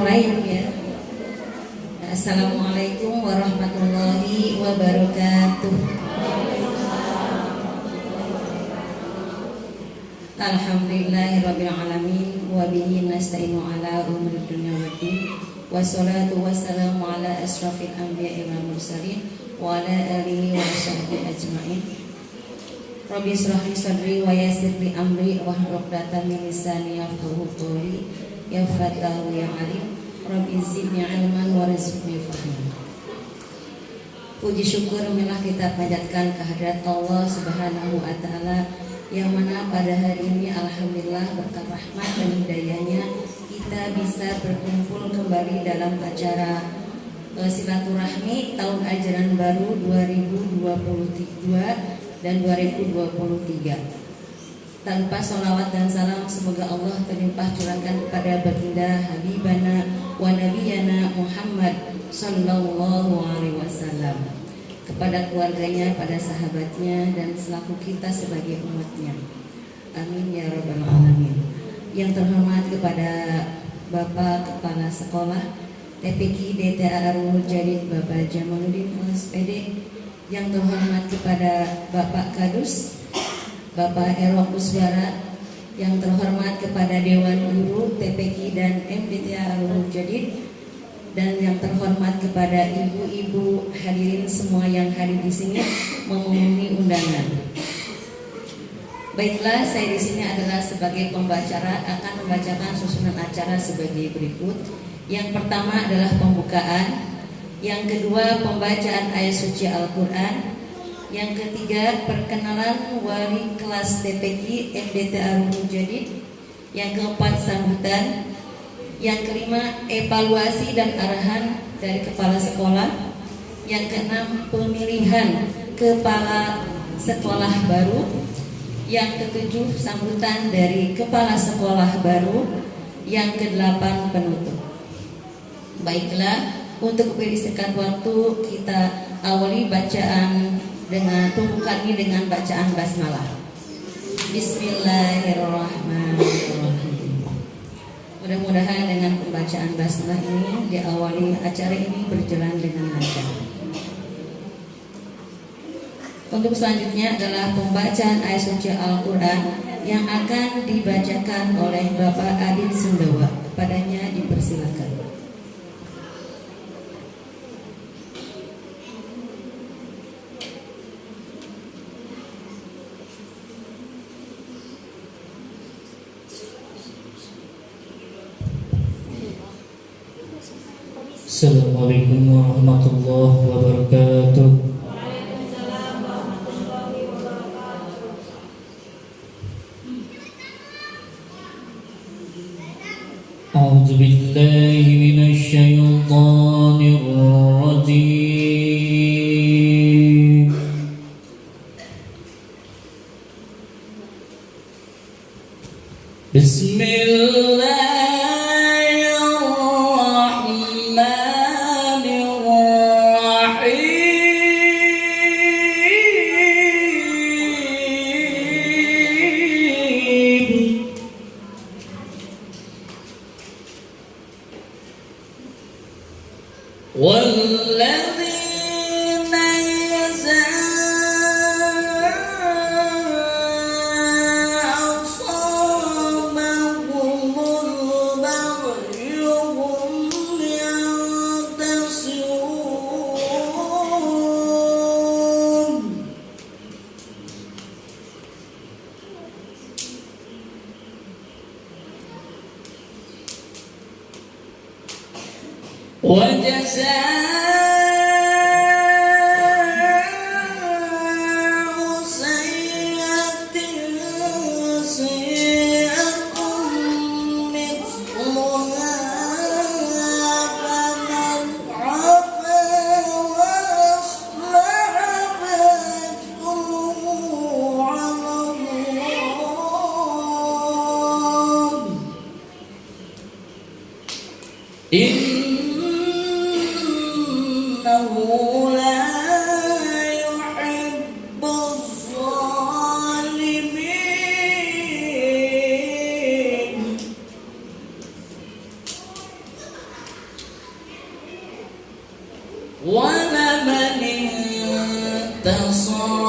mulai ya. Assalamualaikum warahmatullahi wabarakatuh. Alhamdulillahirabbil alamin wa bihi nasta'inu ala umuri dunya waddin. Wassalatu wassalamu ala asyrafil anbiya'i wal mursalin wa ala alihi wa sahbihi ajma'in. Rabbi israh li sadri wa yassir li amri wahlul 'uqdatam min lisani yafqahu qawli. Ya Fatahu ya Alim, Rabbi zidni ilman warzuqni fahman. Puji syukur marilah kita panjatkan kehadirat Allah Subhanahu wa taala yang mana pada hari ini alhamdulillah berkat rahmat dan hidayahnya kita bisa berkumpul kembali dalam acara silaturahmi tahun ajaran baru 2022 dan 2023. Tanpa sholawat dan salam semoga Allah terlimpah curahkan kepada baginda Habibana wa Nabiyana Muhammad Sallallahu Alaihi Wasallam, kepada keluarganya, pada sahabatnya, dan selaku kita sebagai umatnya. Amin ya rabbal alamin. Yang terhormat kepada Bapak Kepala Sekolah TPQ DTA Arul Jadid Bapak Jamaluddin SPD, yang terhormat kepada Bapak Kadus Bapak Erwak Kusbara, yang terhormat kepada Dewan Guru TPQ dan MDTA Arul Jadid, dan yang terhormat kepada ibu-ibu hadirin semua yang hadir di sini memenuhi undangan. Baiklah, saya di sini adalah sebagai pembicara akan membacakan susunan acara sebagai berikut. Yang pertama adalah pembukaan, yang kedua pembacaan ayat suci Al-Quran, yang ketiga perkenalan wali kelas TPQ MDTA Arul Jadid, yang keempat sambutan, yang kelima evaluasi dan arahan dari kepala sekolah, yang keenam pemilihan kepala sekolah baru, yang ketujuh sambutan dari kepala sekolah baru, yang kedelapan penutup. Baiklah, untuk beristirahat waktu kita awali bacaan dengan pembukaan ini dengan bacaan basmalah. Bismillahirrahmanirrahim. Mudah-mudahan dengan pembacaan basmalah ini diawali acara ini berjalan dengan lancar. Untuk selanjutnya adalah pembacaan ayat suci Al-Quran yang akan dibacakan oleh Bapak Adit Sundawa. Kepadanya dipersilakan. Assalamualaikum warahmatullahi wabarakatuh. Waalaikumsalam warahmatullahi wabarakatuh. A'udzu billahi minasy syaithanir rajim. Bismillah. والذين أصابهم البغي هم ينتصرون وجزاء سيئة سيئة مثلها فمن عفا وأصلح فأجره على الله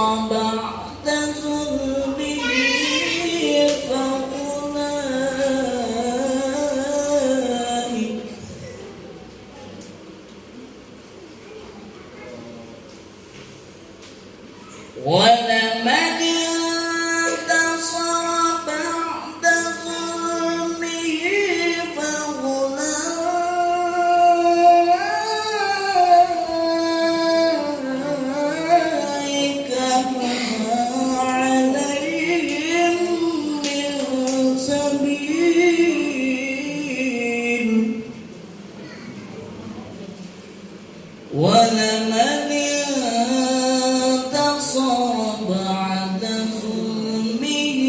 بعد ظلمه فأولئك ولمن انتصر بعد ظلمه فأولئك ما عليهم من سبيل ولمن انتصر بعد ظلمه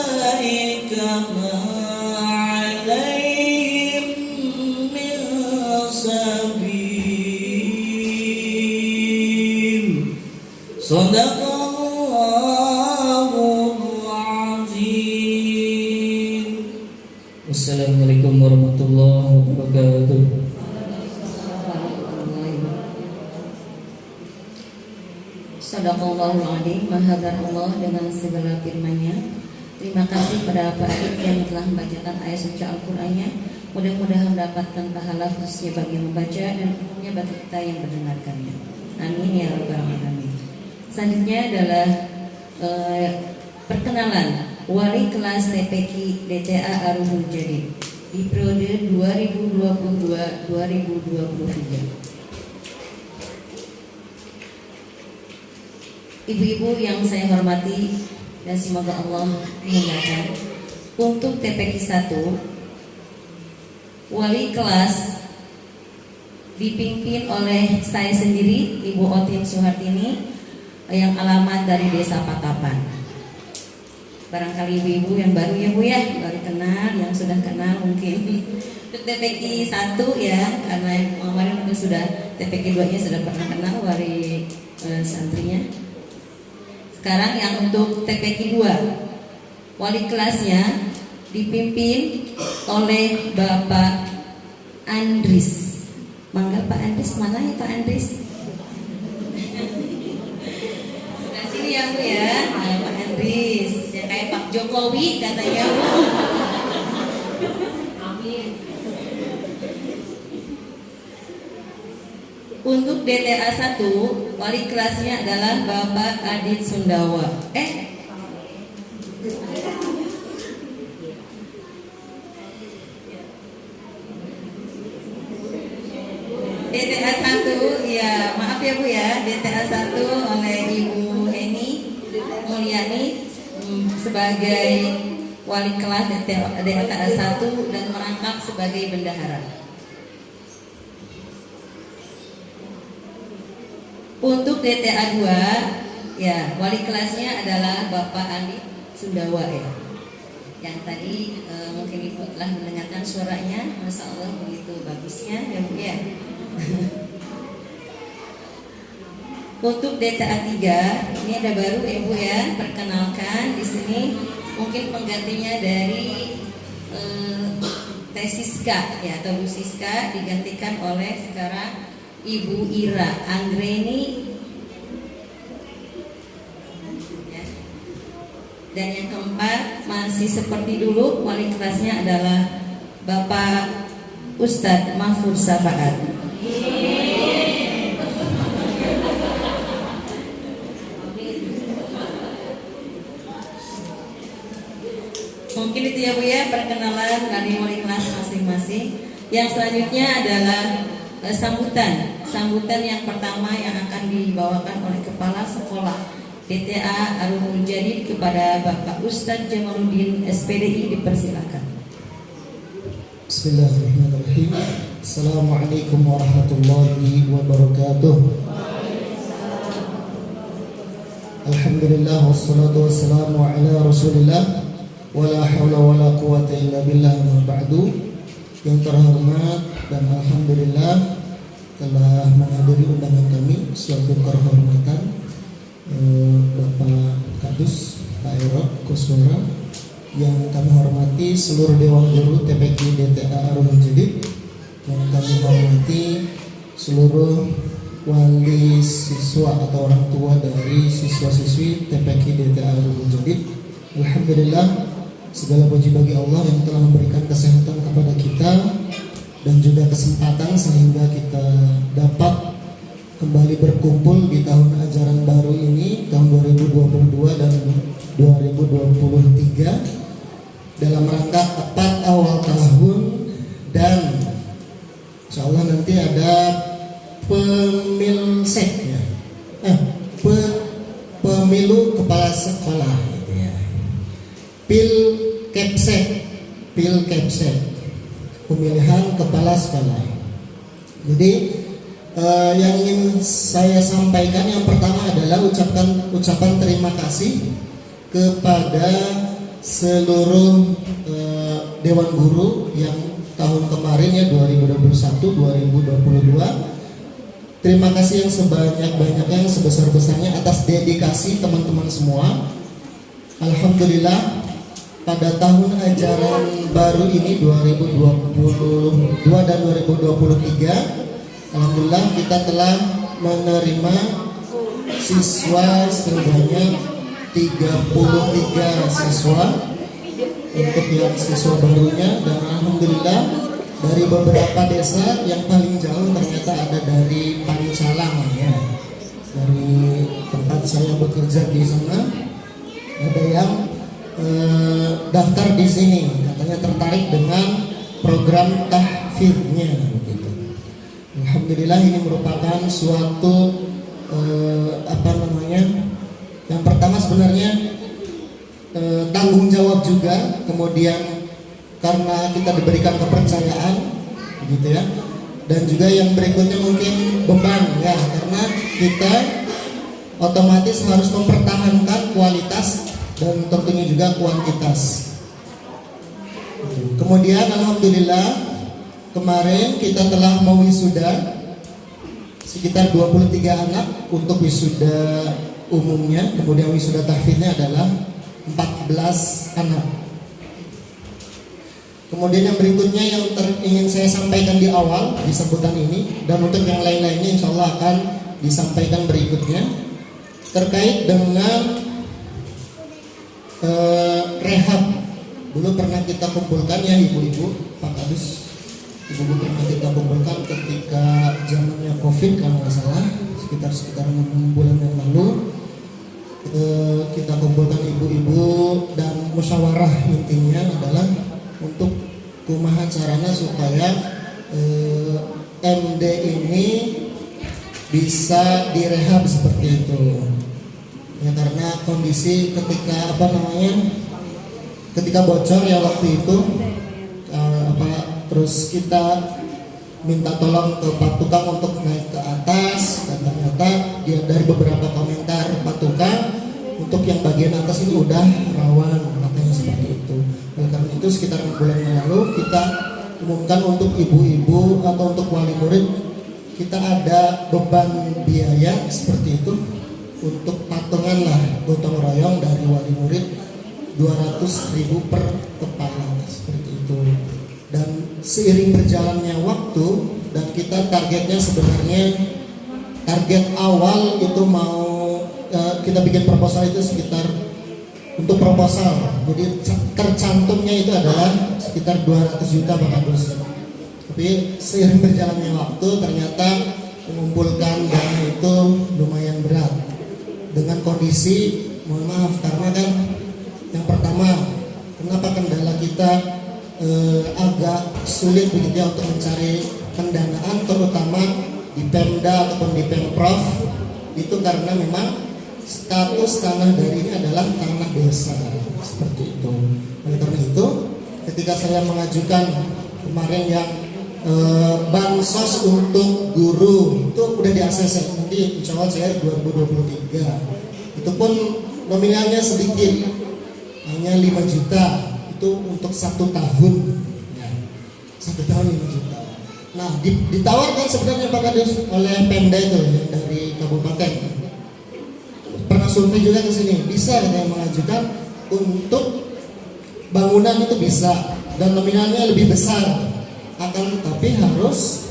فأولئك ما عليهم من سبيل صدق الله العظيم. Wassalamualaikum warahmatullahi wabarakatuh. Sadaqallahul Adzim, Maha Allah dengan segala firman-Nya. Terima kasih pada Pak Adib yang telah membacakan ayat suci Al-Qur'annya. Mudah-mudahan mendapatkan pahala khususnya bagi yang membaca dan umumnya bagi kita yang mendengarkannya. Amin ya rabbal alamin. Selanjutnya adalah perkenalan wali kelas TPQ DTA Arumul Jadid di periode 2022-2023. Ibu-ibu yang saya hormati dan semoga Allah memudahkan, untuk TPQ 1 wali kelas dipimpin oleh saya sendiri, Ibu Otin Suhartini, yang alamat dari Desa Patapan. Barangkali ibu-ibu yang baru ya Bu ya, baru kenal, yang sudah kenal mungkin. Untuk TPQ 1 ya, karena kemarin sudah TPQ 2 nya sudah pernah kenal wali santrinya. Sekarang yang untuk TPQ 2 wali kelasnya dipimpin oleh Bapak Andris. Mangga Pak Andris, mana ya Pak Andris? Sebelah sini ya Bu ya, Pak Andris. Ya kayak Pak Jokowi katanya Bu. Amin. Untuk DTA 1 wali kelasnya adalah Bapak Adit Sundawa. DTA 1 ya, maaf ya Bu ya, DTA 1 oleh Ibu Heni Mulyani sebagai wali kelas DTA 1 dan merangkap sebagai bendahara. Untuk DTA 2 ya, wali kelasnya adalah Bapak Adit Sundawa ya. Yang tadi mungkin Ibu telah mendengarkan suaranya, Masya Allah begitu bagusnya ya Bu ya. Untuk DTA 3 ini ada baru ya Bu ya, perkenalkan di sini mungkin penggantinya dari Tesiska ya atau Bu Siska digantikan oleh sekarang Ibu Ira Anggreni ya. Dan yang keempat masih seperti dulu, wali kelasnya adalah Bapak Ustadz Mahfud Safaat. Mungkin itu ya Bu ya, perkenalan dari wali kelas masing-masing. Yang selanjutnya adalah sambutan yang pertama yang akan dibawakan oleh Kepala Sekolah DTA Arumul Jadid kepada Bapak Ustadz Jamaluddin SPDI, dipersilakan. Bismillahirrahmanirrahim. Assalamualaikum warahmatullahi wabarakatuh. Alhamdulillah wassalatu wassalamu ala Rasulillah wala haula wala quwata illa billah ma ba'du. Yang terhormat dan alhamdulillah telah menghadiri undangan kami suatu kehormatan Bapak Kadus Pak Erok Kuswara, yang kami hormati seluruh Dewan Guru TPQ DTA Arumul Jadid, yang kami hormati seluruh wali siswa atau orang tua dari siswa-siswi TPQ DTA Rukun Jadid. Alhamdulillah, segala puji bagi Allah yang telah memberikan kesehatan kepada kita dan juga kesempatan sehingga kita dapat kembali berkumpul di tahun ajaran baru ini, tahun 2022 dan 2023 dalam rangka tepat awal tahun, dan insya Allah nanti ada pemilsek ya, pemilu kepala sekolah gitu ya, pilkepsek, pemilihan kepala sekolah. Jadi yang ingin saya sampaikan yang pertama adalah ucapan terima kasih kepada seluruh Dewan Guru yang tahun kemarin ya 2021-2022. Terima kasih yang sebanyak-banyaknya, yang sebesar-besarnya atas dedikasi teman-teman semua. Alhamdulillah, pada tahun ajaran baru ini 2022 dan 2023, alhamdulillah kita telah menerima siswa sebanyak 33 siswa untuk yang siswa barunya, dan alhamdulillah dari beberapa desa yang paling jauh ternyata ada dari Panicalang ya, dari tempat saya bekerja di sana ada yang daftar di sini, katanya tertarik dengan program tahfidnya begitu. Alhamdulillah, ini merupakan suatu yang pertama sebenarnya tanggung jawab juga, kemudian karena kita diberikan kepercayaan gitu ya, dan juga yang berikutnya mungkin beban ya, karena kita otomatis harus mempertahankan kualitas dan tentunya juga kuantitas. Kemudian alhamdulillah kemarin kita telah mewisuda sekitar 23 anak untuk wisuda umumnya, kemudian wisuda tahfidnya adalah 14 anak. Kemudian yang berikutnya yang ingin saya sampaikan di awal di sambutan ini, dan untuk yang lain-lainnya insya Allah akan disampaikan berikutnya, terkait dengan rehab. Dulu pernah kita kumpulkan ya ibu-ibu, Pak Kadus, ibu-ibu pernah kita kumpulkan ketika zamannya COVID kalau nggak salah, sekitar 6 bulan yang lalu. Kita kumpulkan ibu-ibu dan musyawarah intinya adalah untuk kumaha caranya supaya MD ini bisa direhab seperti itu ya, karena kondisi ketika bocor ya waktu itu terus kita minta tolong ke Pak Tukang untuk naik ke atas, dan ternyata dia dari beberapa komentar Pak Tukang untuk yang bagian atas ini udah rawan, katanya seperti itu. Oleh karena itu sekitar 6 bulan yang lalu kita umumkan untuk ibu-ibu atau untuk wali murid, kita ada beban biaya seperti itu untuk patungan lah, gotong royong dari wali murid 200.000 per kepala seperti itu. Dan seiring berjalannya waktu, dan kita targetnya sebenarnya target awal itu mau kita bikin proposal itu sekitar untuk proposal, jadi tercantumnya itu adalah sekitar 200 juta Pak Kadus. Tapi seiring berjalannya waktu ternyata mengumpulkan dana itu lumayan berat dengan kondisi, mohon maaf, karena kan yang pertama, kenapa kendala kita agak sulit begitu ya untuk mencari pendanaan, terutama di Pemda ataupun di Pemprov, itu karena memang status tanah dari ini adalah tanah desa seperti itu. Oleh karena itu, ketika saya mengajukan kemarin yang bansos untuk guru itu udah di ACC, nanti insya Allah cair 2023. Itu pun nominalnya sedikit, hanya 5 juta. Itu untuk 1 tahun ya. 1 tahun 5 juta. Nah ditawarkan sebenarnya Pak Kadus oleh Pemda itu ya, dari kabupaten, pernah survei juga ke sini, bisa katanya mengajukan untuk bangunan itu bisa, dan nominalnya lebih besar, akan tetapi harus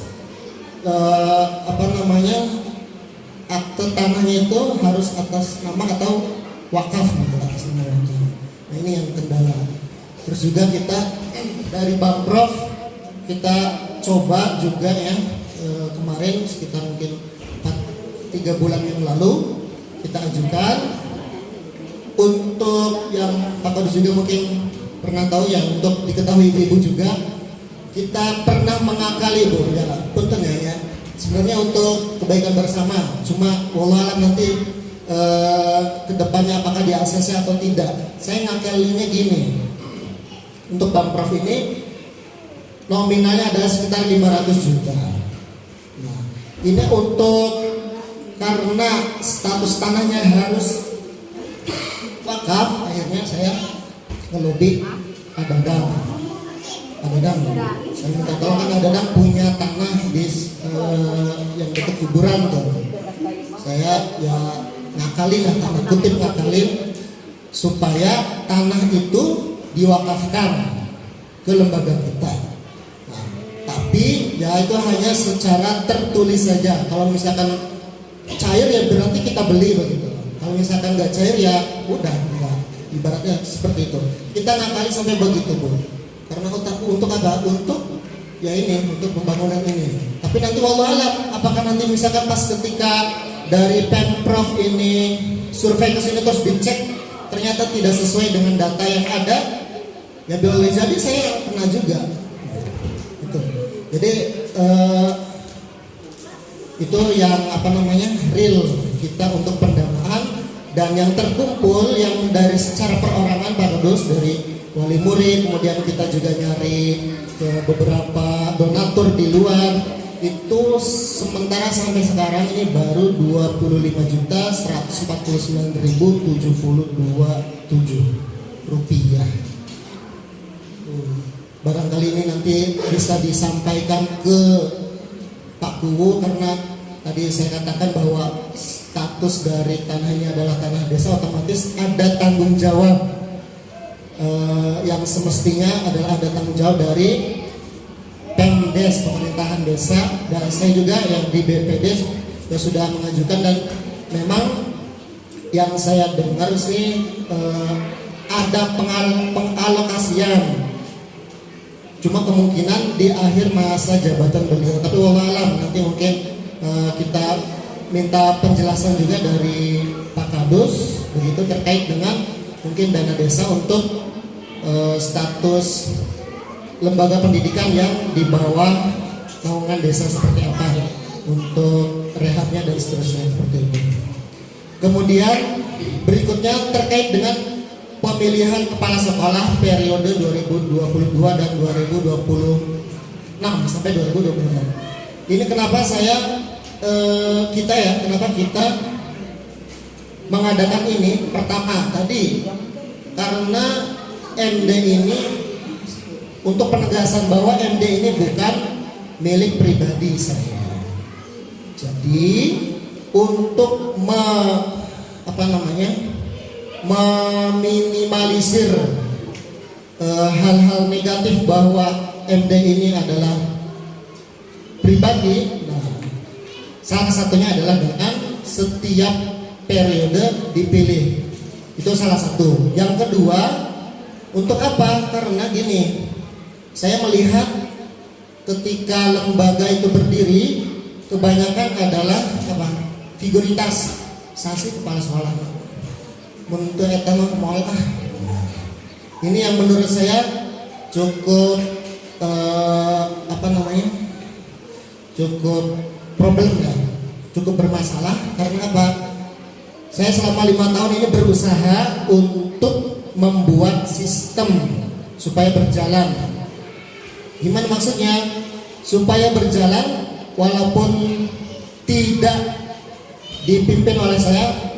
akte tanahnya itu harus atas nama atau wakaf gitu, atas nama wakaf. Nah ini yang kendala. Terus juga kita dari Pemprov kita coba juga ya, kemarin sekitar mungkin 3 bulan yang lalu kita ajukan untuk yang Pak Kadus juga mungkin pernah tahu ya, untuk diketahui ibu juga kita pernah mengakali Bu ya, punten ya. Sebenarnya untuk kebaikan bersama, cuma wallahualam nanti kedepannya apakah di ACC atau tidak. Saya ngakalinya gini, untuk Pemprov ini nominalnya adalah sekitar 500 juta. Nah, ini untuk karena status tanahnya harus wakaf, akhirnya saya ngelobi Adadang. Saya minta tolong, kan Adadang punya tanah di yang dekat kuburan tuh. Saya ya ngakalin lah, tanda kutip ngakalin, supaya tanah itu diwakafkan ke lembaga kita. Nah, tapi ya itu hanya secara tertulis saja. Kalau misalkan cair ya berarti kita beli begitu. Kalau misalkan nggak cair ya udah, ya, ibaratnya seperti itu. Kita ngakali sampai begitu Bu. Karena untuk apa? Untuk ya ini, untuk pembangunan ini. Tapi nanti wallahualam apakah nanti misalkan pas ketika dari Pemprov ini survei ke sini terus dicek ternyata tidak sesuai dengan data yang ada, ya boleh jadi saya kena juga. Itu. Jadi itu yang real kita untuk pendanaan, dan yang terkumpul yang dari secara perorangan Pak Kadus, dari wali murid, kemudian kita juga nyari ke beberapa donatur di luar, itu sementara sampai sekarang ini baru 25.149.072 rupiah. Barangkali ini nanti bisa disampaikan ke Pak Kuwu, karena tadi saya katakan bahwa status dari tanah ini adalah tanah desa, otomatis ada tanggung jawab yang semestinya adalah ada tanggung jawab dari Pemdes, pemerintahan desa, dan saya juga yang di BPD ya sudah mengajukan, dan memang yang saya dengar sih ada pengalokasian, cuma kemungkinan di akhir masa jabatan beliau. Tapi wallahualam nanti mungkin kita minta penjelasan juga dari Pak Kadus begitu terkait dengan mungkin dana desa untuk status lembaga pendidikan yang di bawah naungan desa seperti apa untuk rehabnya dan seterusnya seperti itu. Kemudian berikutnya terkait dengan pemilihan kepala sekolah periode 2022 dan 2026 sampai 2026. Ini kenapa kenapa kita mengadakan ini? Pertama tadi karena MD ini untuk penegasan bahwa MD ini bukan milik pribadi saya. Jadi untuk meminimalisir hal-hal negatif bahwa MD ini adalah pribadi, salah satunya adalah dengan setiap periode dipilih. Itu salah satu. Yang kedua, untuk apa? Karena gini, saya melihat ketika lembaga itu berdiri, kebanyakan adalah figuritas, sasi kepala sekolah. Menurut ini yang menurut saya cukup cukup problem ya, cukup bermasalah. Karena apa? Saya selama 5 tahun ini berusaha untuk membuat sistem supaya berjalan. Gimana maksudnya? Supaya berjalan walaupun tidak dipimpin oleh saya,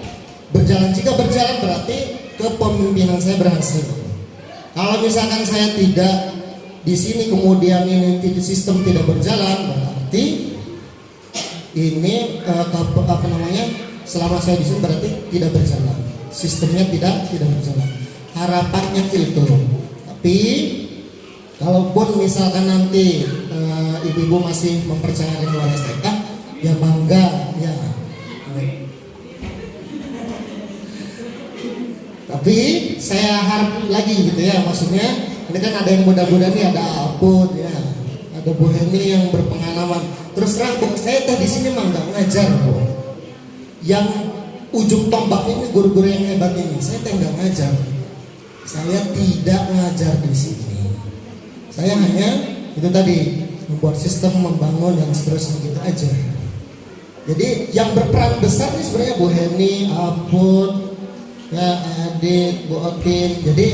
berjalan. Jika berjalan berarti kepemimpinan saya berhasil. Kalau misalkan saya tidak di sini kemudian ini sistem tidak berjalan, berarti ini selama saya di sini berarti tidak berjalan. Sistemnya tidak berjalan. Harapannya itu. Tapi kalaupun misalkan nanti ibu-ibu masih mempercayakan kepada STK, ya bangga ya. Tapi saya harap lagi gitu ya, maksudnya ini kan ada yang muda-muda nih, ada Apun ya, ada Bu Heni yang berpengalaman. Terus terang Bu, saya teh di sini mah nggak ngajar Bu. Yang ujung tombak ini guru-guru yang hebat ini, saya teh nggak ngajar. Saya tidak ngajar di sini. Saya hanya itu tadi membuat sistem, membangun dan seterusnya gitu aja. Jadi yang berperan besar nih sebenarnya Bu Heni, Apun, ya Adit, Bu Otin. Jadi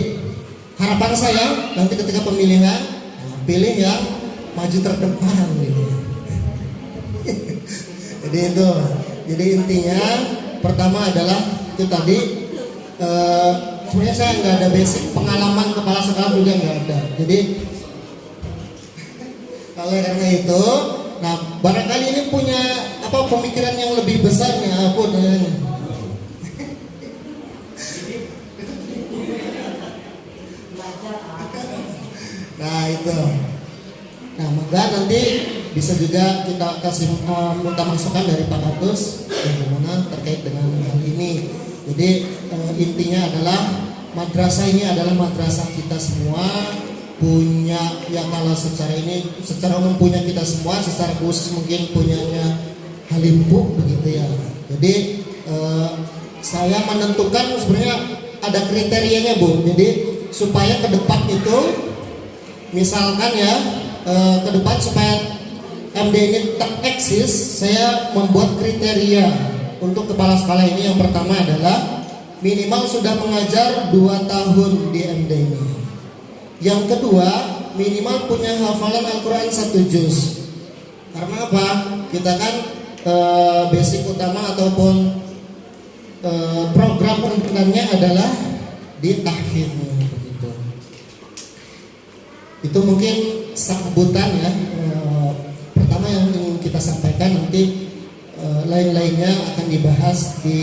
harapan saya nanti ketika pemilihan pilih yang maju terdepan gitu. Jadi itu. Jadi intinya pertama adalah itu tadi sebenarnya saya nggak ada basic pengalaman kepala sekolah juga nggak ada. Jadi oleh karena itu, nah barangkali ini punya apa pemikiran yang lebih besar nih aku. Nah itu. Nah maka nanti bisa juga kita kasih minta masukan dari Pak Katus bagaimana terkait dengan hal ini. Jadi intinya adalah madrasah ini adalah madrasah kita semua, punya ya kalau secara ini secara umum punya kita semua, secara khusus mungkin punyanya Halimpu begitu ya. Jadi saya menentukan sebenarnya ada kriterianya Bu. Jadi supaya ke depan itu misalkan ya ke depan supaya MD ini tereksis, saya membuat kriteria untuk kepala sekolah ini. Yang pertama adalah minimal sudah mengajar 2 tahun di MD ini. Yang kedua, minimal punya hafalan Al-Quran 1 juz. Karena apa? Kita kan basic utama ataupun program urutannya adalah di tahfidz begitu. Itu mungkin sambutan ya. Pertama yang ingin kita sampaikan, nanti lain-lainnya akan dibahas di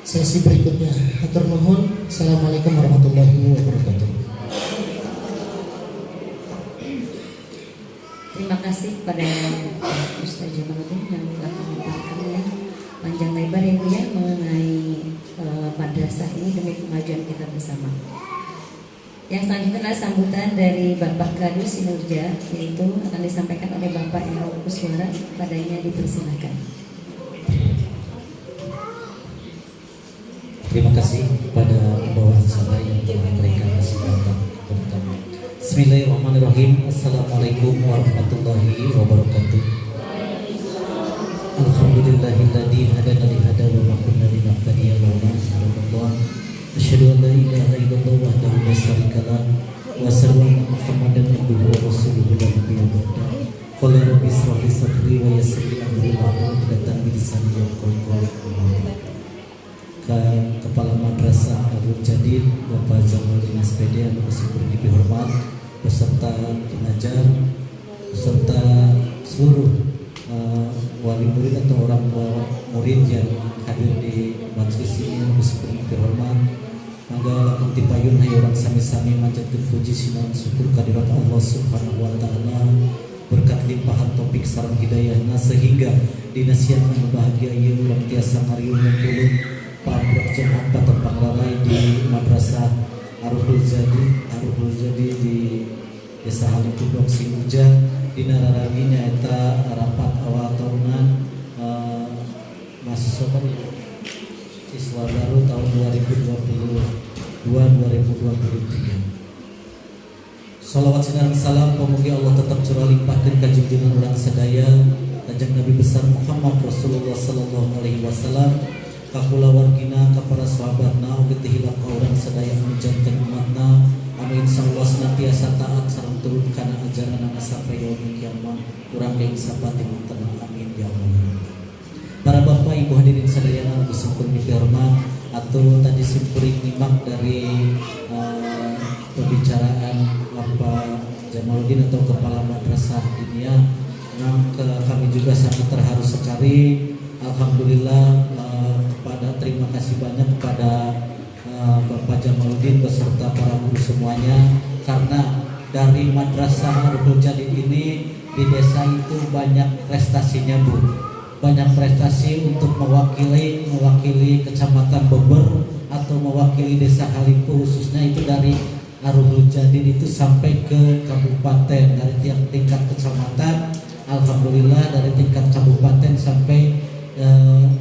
sesi berikutnya. Hatur nuhun. Assalamualaikum warahmatullahi wabarakatuh. Terima kasih kepada Ustaz Jamaluddin yang telah memaparkan ya panjang lebar ya Bu ya mengenai madrasah ini demi kemajuan kita bersama. Yang selanjutnya adalah sambutan dari Bapak Kadus Sinurja, yaitu akan disampaikan oleh Bapak Ero Kuswara. Padanya dipersilakan. Terima kasih kepada pembawa acara yang telah memberikan kesempatan pertama. Bismillahirrahmanirrahim. Assalamualaikum warahmatullahi wabarakatuh. Alhamdulillahilladzi hadana li hada wa ma kunna linahtadiya laula an asyhadu an la ilaha illallah wahdahu la syarika lah wa asyhadu anna Muhammadan abduhu wa rasuluhu la nabiyya ba'da. Qala rabbi ishrah li sadri wa yassir li amri wahlul 'uqdatam min lisani yafqahu qawli. Kepala Madrasah Abdul Jadid Bapak Jamaluddin SPD yang bersyukur dihormat, beserta pengajar, beserta seluruh wali murid atau orang tua murid yang hadir di majelis ini yang bersyukur dihormat. Mangga lakum tipayun hai orang sami-sami manjatkeun puji sinan syukur kehadirat Allah Subhanahu wa taala, berkat limpahan topik sareng hidayahna sehingga dinasihatna bahagia ieu ulang tiasa ngariung tulung pabrik jemaat patempang lalai di Madrasah Arhul Jadi di Desa Halimpu Blok Sinuja di nararami nyaeta rapat awal tahunan mahasiswa siswa baru tahun 2022-2023. Salawat sinar salam pamugi Allah tetap curah limpahkeun ka junjungan urang sadaya kanjeng Nabi besar Muhammad Rasulullah sallallahu alaihi wasallam, kakula wargina ka para sahabatna ugi teh hilap ka urang sadaya anu janten umatna anu insyaallah senantiasa taat sareng turun kana ajaran anu sampai yaumul kiamat urang deui sapati manten amin ya Allah. Para bapak ibu hadirin sadayana anu sampun dihormat atau tadi simpuring nyimak dari pembicaraan Bapak Jamaluddin atau Kepala Madrasah Dinia, kami juga sangat terharu sekali. Alhamdulillah, terima kasih banyak kepada Bapak Jamaluddin beserta para guru semuanya, karena dari Madrasah Arhul Jadid ini di desa itu banyak prestasinya Bu, banyak prestasi untuk mewakili Kecamatan Beber atau mewakili Desa Halimpu khususnya itu dari Aruhul Jadid itu sampai ke kabupaten, dari tingkat kecamatan, alhamdulillah dari tingkat kabupaten sampai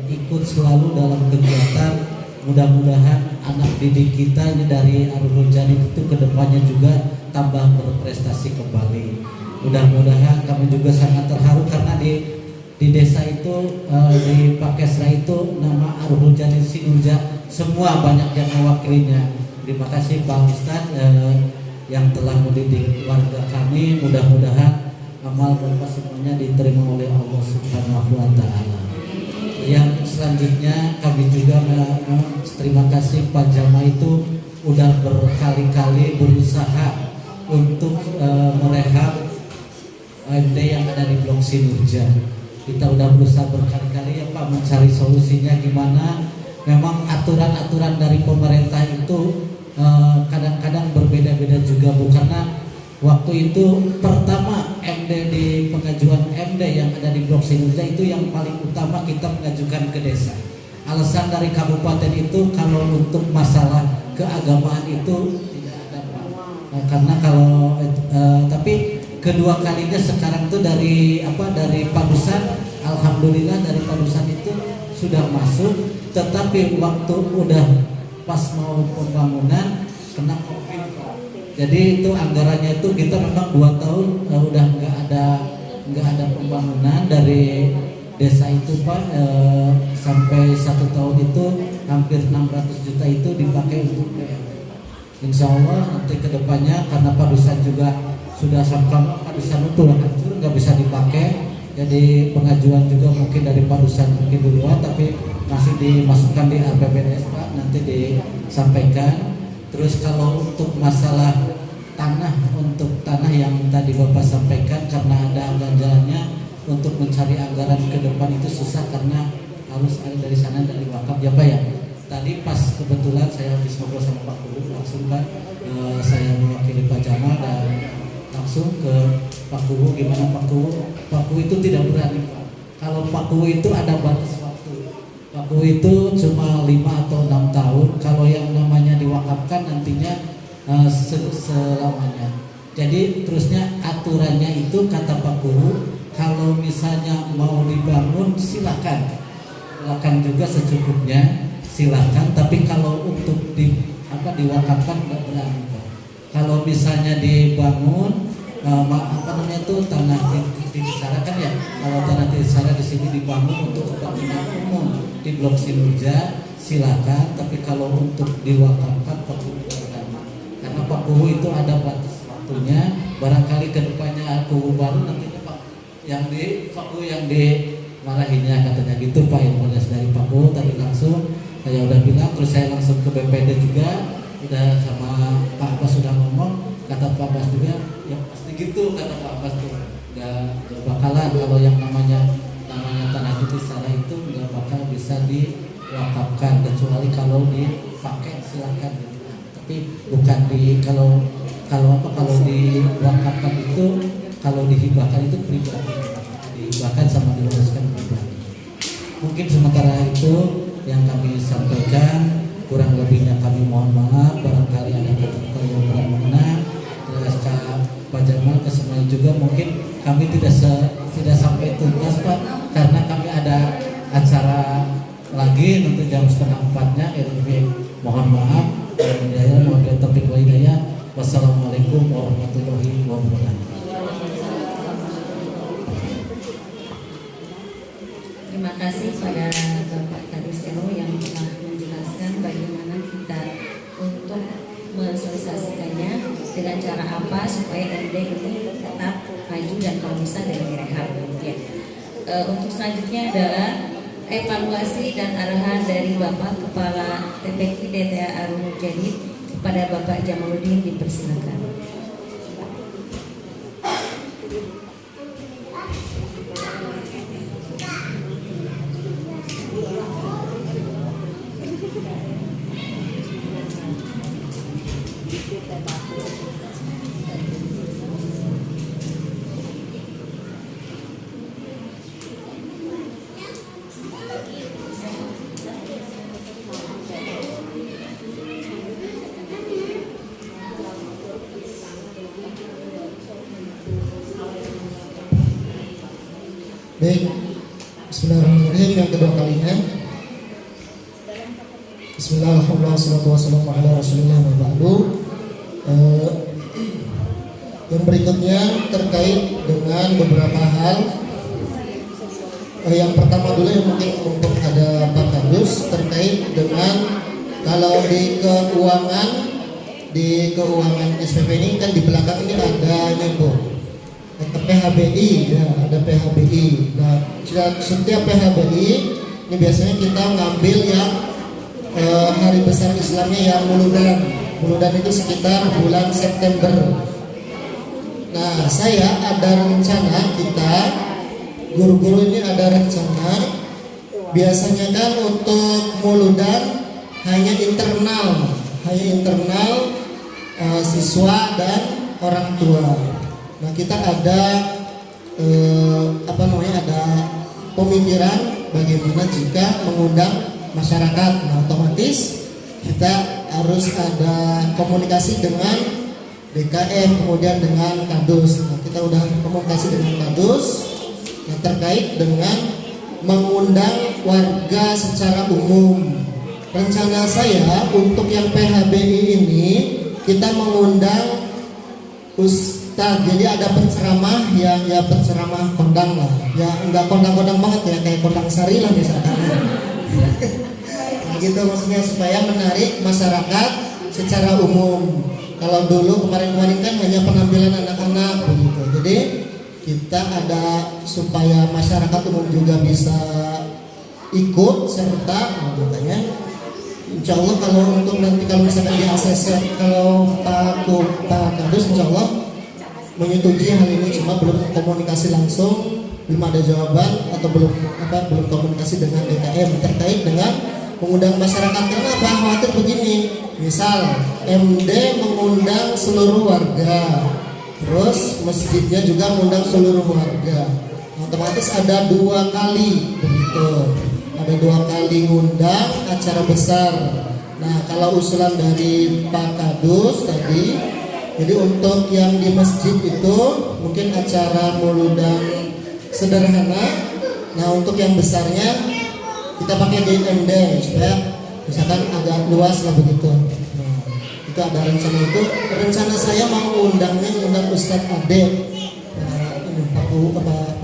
ikut selalu dalam kegiatan. Mudah-mudahan anak didik kita ini dari Aruhul Jadid itu kedepannya juga tambah berprestasi kembali. Mudah-mudahan kami juga sangat terharu karena di desa itu di Pakesra itu nama Aruhul Jadid Sinurja semua banyak yang mewakilinya. Terima kasih Pak Ustadz yang telah mendidik warga kami. Mudah-mudahan amal Bapak semuanya diterima oleh Allah Subhanahu wa Ta'ala. Yang selanjutnya kami juga terima kasih Pak Jama itu udah berkali-kali berusaha untuk merehab AMD yang ada di Blok Sinurja. Kita udah berusaha berkali-kali ya Pak mencari solusinya gimana. Memang aturan-aturan dari pemerintah itu kadang-kadang berbeda-beda juga Bu, karena waktu itu pertama MD di pengajuan MD yang ada di Blok Sinurja itu yang paling utama kita mengajukan ke desa. Alasan dari kabupaten itu kalau untuk masalah keagamaan itu tidak ada Pak. Karena kalau tapi kedua kalinya sekarang tuh dari Padusan, alhamdulillah dari Padusan itu sudah masuk, tetapi waktu udah pas mau pembangunan kena COVID. Jadi itu anggarannya itu kita memang 2 tahun udah nggak ada pembangunan dari desa itu Pak, sampai 1 tahun itu hampir 600 juta itu dipakai untuk Insya Allah nanti kedepannya karena Padusan juga sudah sampai Padusan itu hancur nggak bisa dipakai. Jadi pengajuan juga mungkin dari Padusan mungkin duluan, tapi masih dimasukkan di RPPDS Pak, nanti disampaikan. Terus kalau untuk masalah untuk tanah yang tadi Bapak sampaikan, karena ada ganjalannya untuk mencari anggaran ke depan itu susah karena harus ada dari sana dari wakaf ya Pak ya. Tadi pas kebetulan saya habis ngobrol sama Pak Kubu langsung Pak, saya mewakili Pak Jamal dan langsung ke Pak Kubu. Gimana Pak Kubu? Pak Kubu itu tidak berani Pak. Kalau Pak Kubu itu ada batas waktu. Pak Kubu itu cuma 5 atau 6 tahun. Kalau yang namanya diwakafkan nantinya selamanya. Jadi terusnya aturannya itu kata Pak Kubu, kalau misalnya mau dibangun silakan juga secukupnya, silakan. Tapi kalau untuk diwakafkan nggak berani Pak. Kalau misalnya dibangun tanah Tisara kan ya, kalau tanah Tisara di sini dibangun untuk kepentingan umum di Blok Sinurja silakan, tapi kalau untuk diwakafkan Pak Kubu karena Pak Kubu itu ada batas waktunya. Barangkali kedepannya Kubu baru nantinya Pak Kubu yang dimarahinya katanya gitu Pak. Informasi dari Pak Kubu tadi langsung saya udah bilang, terus saya langsung ke BPD juga, udah sama Pak Abbas sudah ngomong, kata Pak Abbas juga ya pasti gitu kata Pak Abbas tuh, nggak bakalan kalau yang namanya tanah Tisara itu nggak bakal bisa diwakafkan kecuali kalau dipakai silakan gitu. Tapi bukan kalau diwakafkan itu, kalau dihibahkan itu pribadi, dihibahkan sama diwariskan pribadi. Mungkin sementara itu yang kami sampaikan, kurang lebihnya kami mohon maaf. Barangkali ada kata-kata yang kurang mengena. Terus Pak Jamal ke semuanya juga mungkin kami tidak sampai tuntas Pak, karena kami ada acara lagi nanti jam 3:30-nya. Mohon maaf. Wassalamualaikum warahmatullahi wabarakatuh. Terima kasih pada Bapak Kadis RO yang telah menjelaskan bagaimana kita untuk mensosialisasikannya, dengan cara apa supaya MD ini tetap maju dan kalau bisa dari direhab ya. Untuk selanjutnya adalah evaluasi dan arahan dari Bapak Kepala TPQ DTA Aruhul Jadid kepada Bapak Jamaluddin, dipersilakan. Baik, Bismillahirrahmanirrahim. Yang kedua kalinya, Bismillahirrahmanirrahim. Wassalatu wassalamu ala Rasulillah wa ba'du. Yang berikutnya terkait dengan beberapa hal. Yang pertama dulu yang mungkin untuk ada Pak Kadus terkait dengan kalau di keuangan SPP ini kan di belakang ini ada ini Bu, ada PHBI ya, ada PHBI. Nah, setiap PHBI ini biasanya kita ngambil yang hari besar Islamnya yang Muludan itu sekitar bulan September. Nah, saya ada rencana, kita guru-guru ini ada rencana, biasanya kan untuk Muludan hanya internal siswa dan orang tua. Nah, kita ada ada pemikiran bagaimana jika mengundang masyarakat. Nah, otomatis kita harus ada komunikasi dengan DKM, kemudian dengan Kadus. Nah, kita udah komunikasi dengan Kadus terkait dengan mengundang warga secara umum. Rencana saya untuk yang PHBI ini kita mengundang ustadz, jadi ada penceramah yang ya penceramah kondang lah, ya enggak kondang-kondang banget ya, kayak kondang sari lah misalkan. Nah gitu maksudnya, supaya menarik masyarakat secara umum. Kalau dulu kemarin-kemarin kan hanya penampilan anak-anak begitu, jadi kita ada supaya masyarakat umum juga bisa ikut serta, makanya insya Allah kalau untuk nanti kalau misalkan di ACC, kalau Pak Kadus insya Allah menyetujui hal ini, cuma belum komunikasi langsung, belum ada jawaban atau belum komunikasi dengan DKM terkait dengan mengundang masyarakat. Karena apa? Khawatir begini, misal MD mengundang seluruh warga, terus masjidnya juga mengundang seluruh warga, otomatis ada 2 kali begitu. Ada 2 kali ngundang acara besar. Nah, kalau usulan dari Pak Kadus tadi, jadi untuk yang di masjid itu mungkin acara Muludan sederhana. Nah, untuk yang besarnya kita pakai DMD supaya misalkan agak luas lah begitu. Nah, itu ada rencana itu. Rencana saya mau undang Ustadz Ade, Pak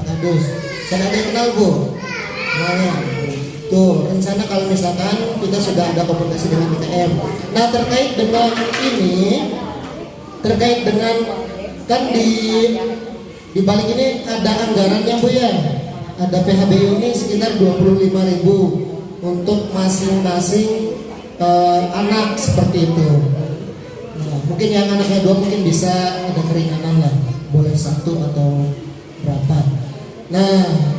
Kadus. Saya ada yang kenal Bu. Nah, tuh rencana kalau misalkan kita sudah ada komunikasi dengan DKM. Nah, terkait dengan kan di balik ini ada anggarannya Bu ya. Ada PHBI ini sekitar 25.000 untuk masing-masing anak seperti itu. Nah, mungkin yang anaknya 2 mungkin bisa ada keringanan lah, boleh 1 atau berapa. Nah,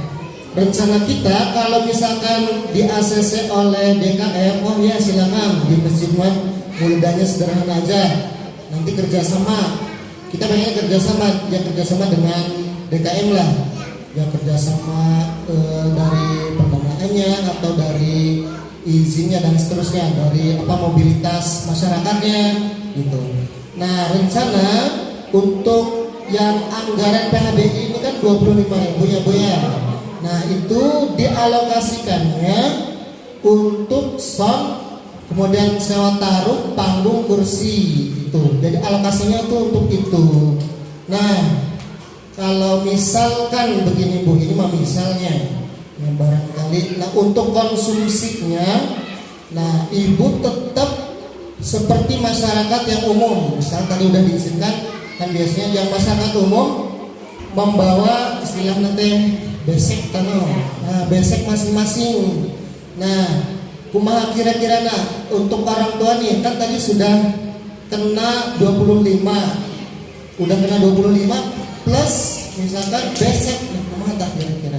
rencana kita kalau misalkan di ACC oleh DKM, oh ya silakan di masjid Muludannya sederhana aja. Nanti kerjasama, kita pengen kerjasama dengan DKM lah, ya kerjasama dari pendanaannya atau dari izinnya dan seterusnya, dari mobilitas masyarakatnya gitu. Nah, rencana untuk yang anggaran PHBI ini kan 25.000 ya Bu ya. Nah, itu dialokasikannya untuk sound, kemudian sewa taruh, panggung, kursi itu. Jadi alokasinya itu untuk itu. Nah, kalau misalkan begini Bu, ini mah misalnya, ya barangkali. Nah, untuk konsumsinya, nah Ibu tetap seperti masyarakat yang umum. Misal tadi udah diizinkan, kan biasanya yang masyarakat umum membawa istilah nanti besek besek masing-masing. Nah, kumaha kira-kira untuk orang tua nih, kan tadi sudah kena 25, udah kena 25 plus misalkan besek, kumaha tak kira-kira.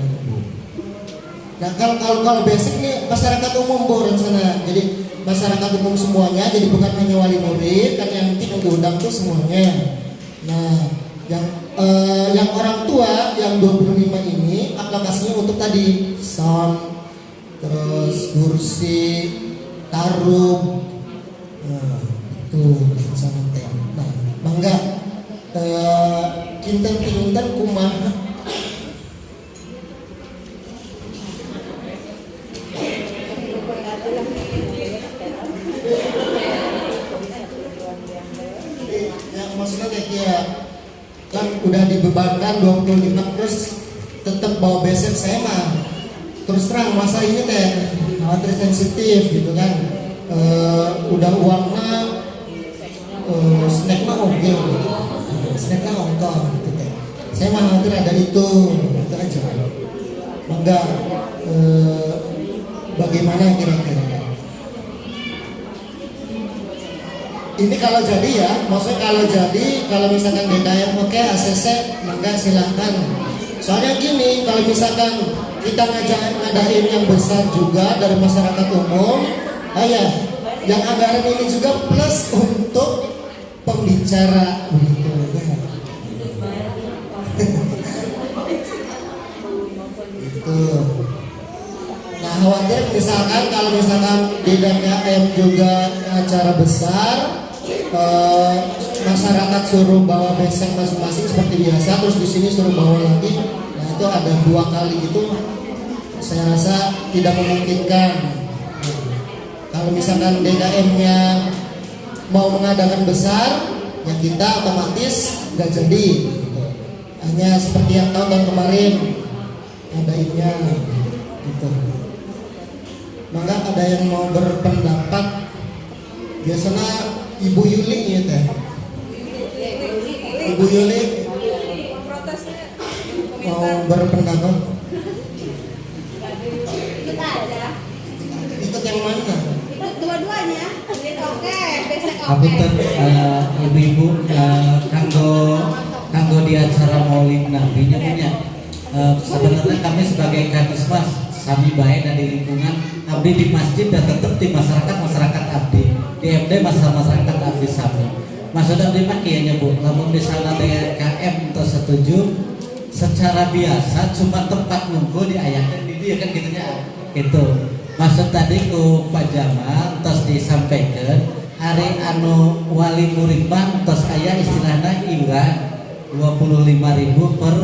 Nah, kalau besek nih masyarakat umum Bu rencana. Jadi masyarakat umum semuanya, jadi bukan hanya wali murid, kan yang diundang tuh semuanya. Nah, yang orang tua yang 25 ini aplikasinya untuk tadi sound, terus kursi, taruh. Nah, itu sangat. Nah, mangga kinten kumaha Yang maksudnya kayak kan udah dibebankan 25 terus tetap bawa besek, saya mah terus terang masa ini teh khawatir sensitif gitu kan. Udah uangnya snack mah oke gitu. Snacknya ongkong gitu teh. Saya mah khawatir ada itu aja. Mangga bagaimana kira-kira? Ini kalau jadi ya, maksudnya kalau misalkan DKM oke, ACC mangga silahkan. Soalnya gini, kalau misalkan kita ngadain yang besar juga dari masyarakat umum, yang anggaran ini juga plus untuk pembicara begitu ya. Gitu. Nah khawatir kalau misalkan di DKM juga acara besar, masyarakat suruh bawa besek masing-masing seperti biasa, terus di sini suruh bawa lagi, nah itu ada 2 kali itu, saya rasa tidak memungkinkan. Kalau misalkan DKM-nya mau mengadakan besar, ya kita otomatis nggak jadi. Gitu. Hanya seperti yang tahun kemarin adainnya, gitu. Maka ada yang mau berpendapat, biasanya Ibu Yuli ya teh. Ibu Yuli mau berpendapat. Ikut yang mana? Dua-duanya. Oke, besok oke. Apunten ibu-ibu kanggo di acara Maulid Nabi nya punya sebenarnya kami sebagai kadismas kami baik dan di lingkungan abdi di masjid dan tetap di masyarakat abdi di MD masyarakat abdi sami. Maksud abdi mah kieu Bu, lamun misalnya DKM atau setuju secara biasa cuma tempat ngumpul diayakeun di dieu kan kitu nya. Gitu. Maksud tadi ku Pak Jamal terus disampaikan hari anu wali murid mah terus aya istilahna iuran 25.000 per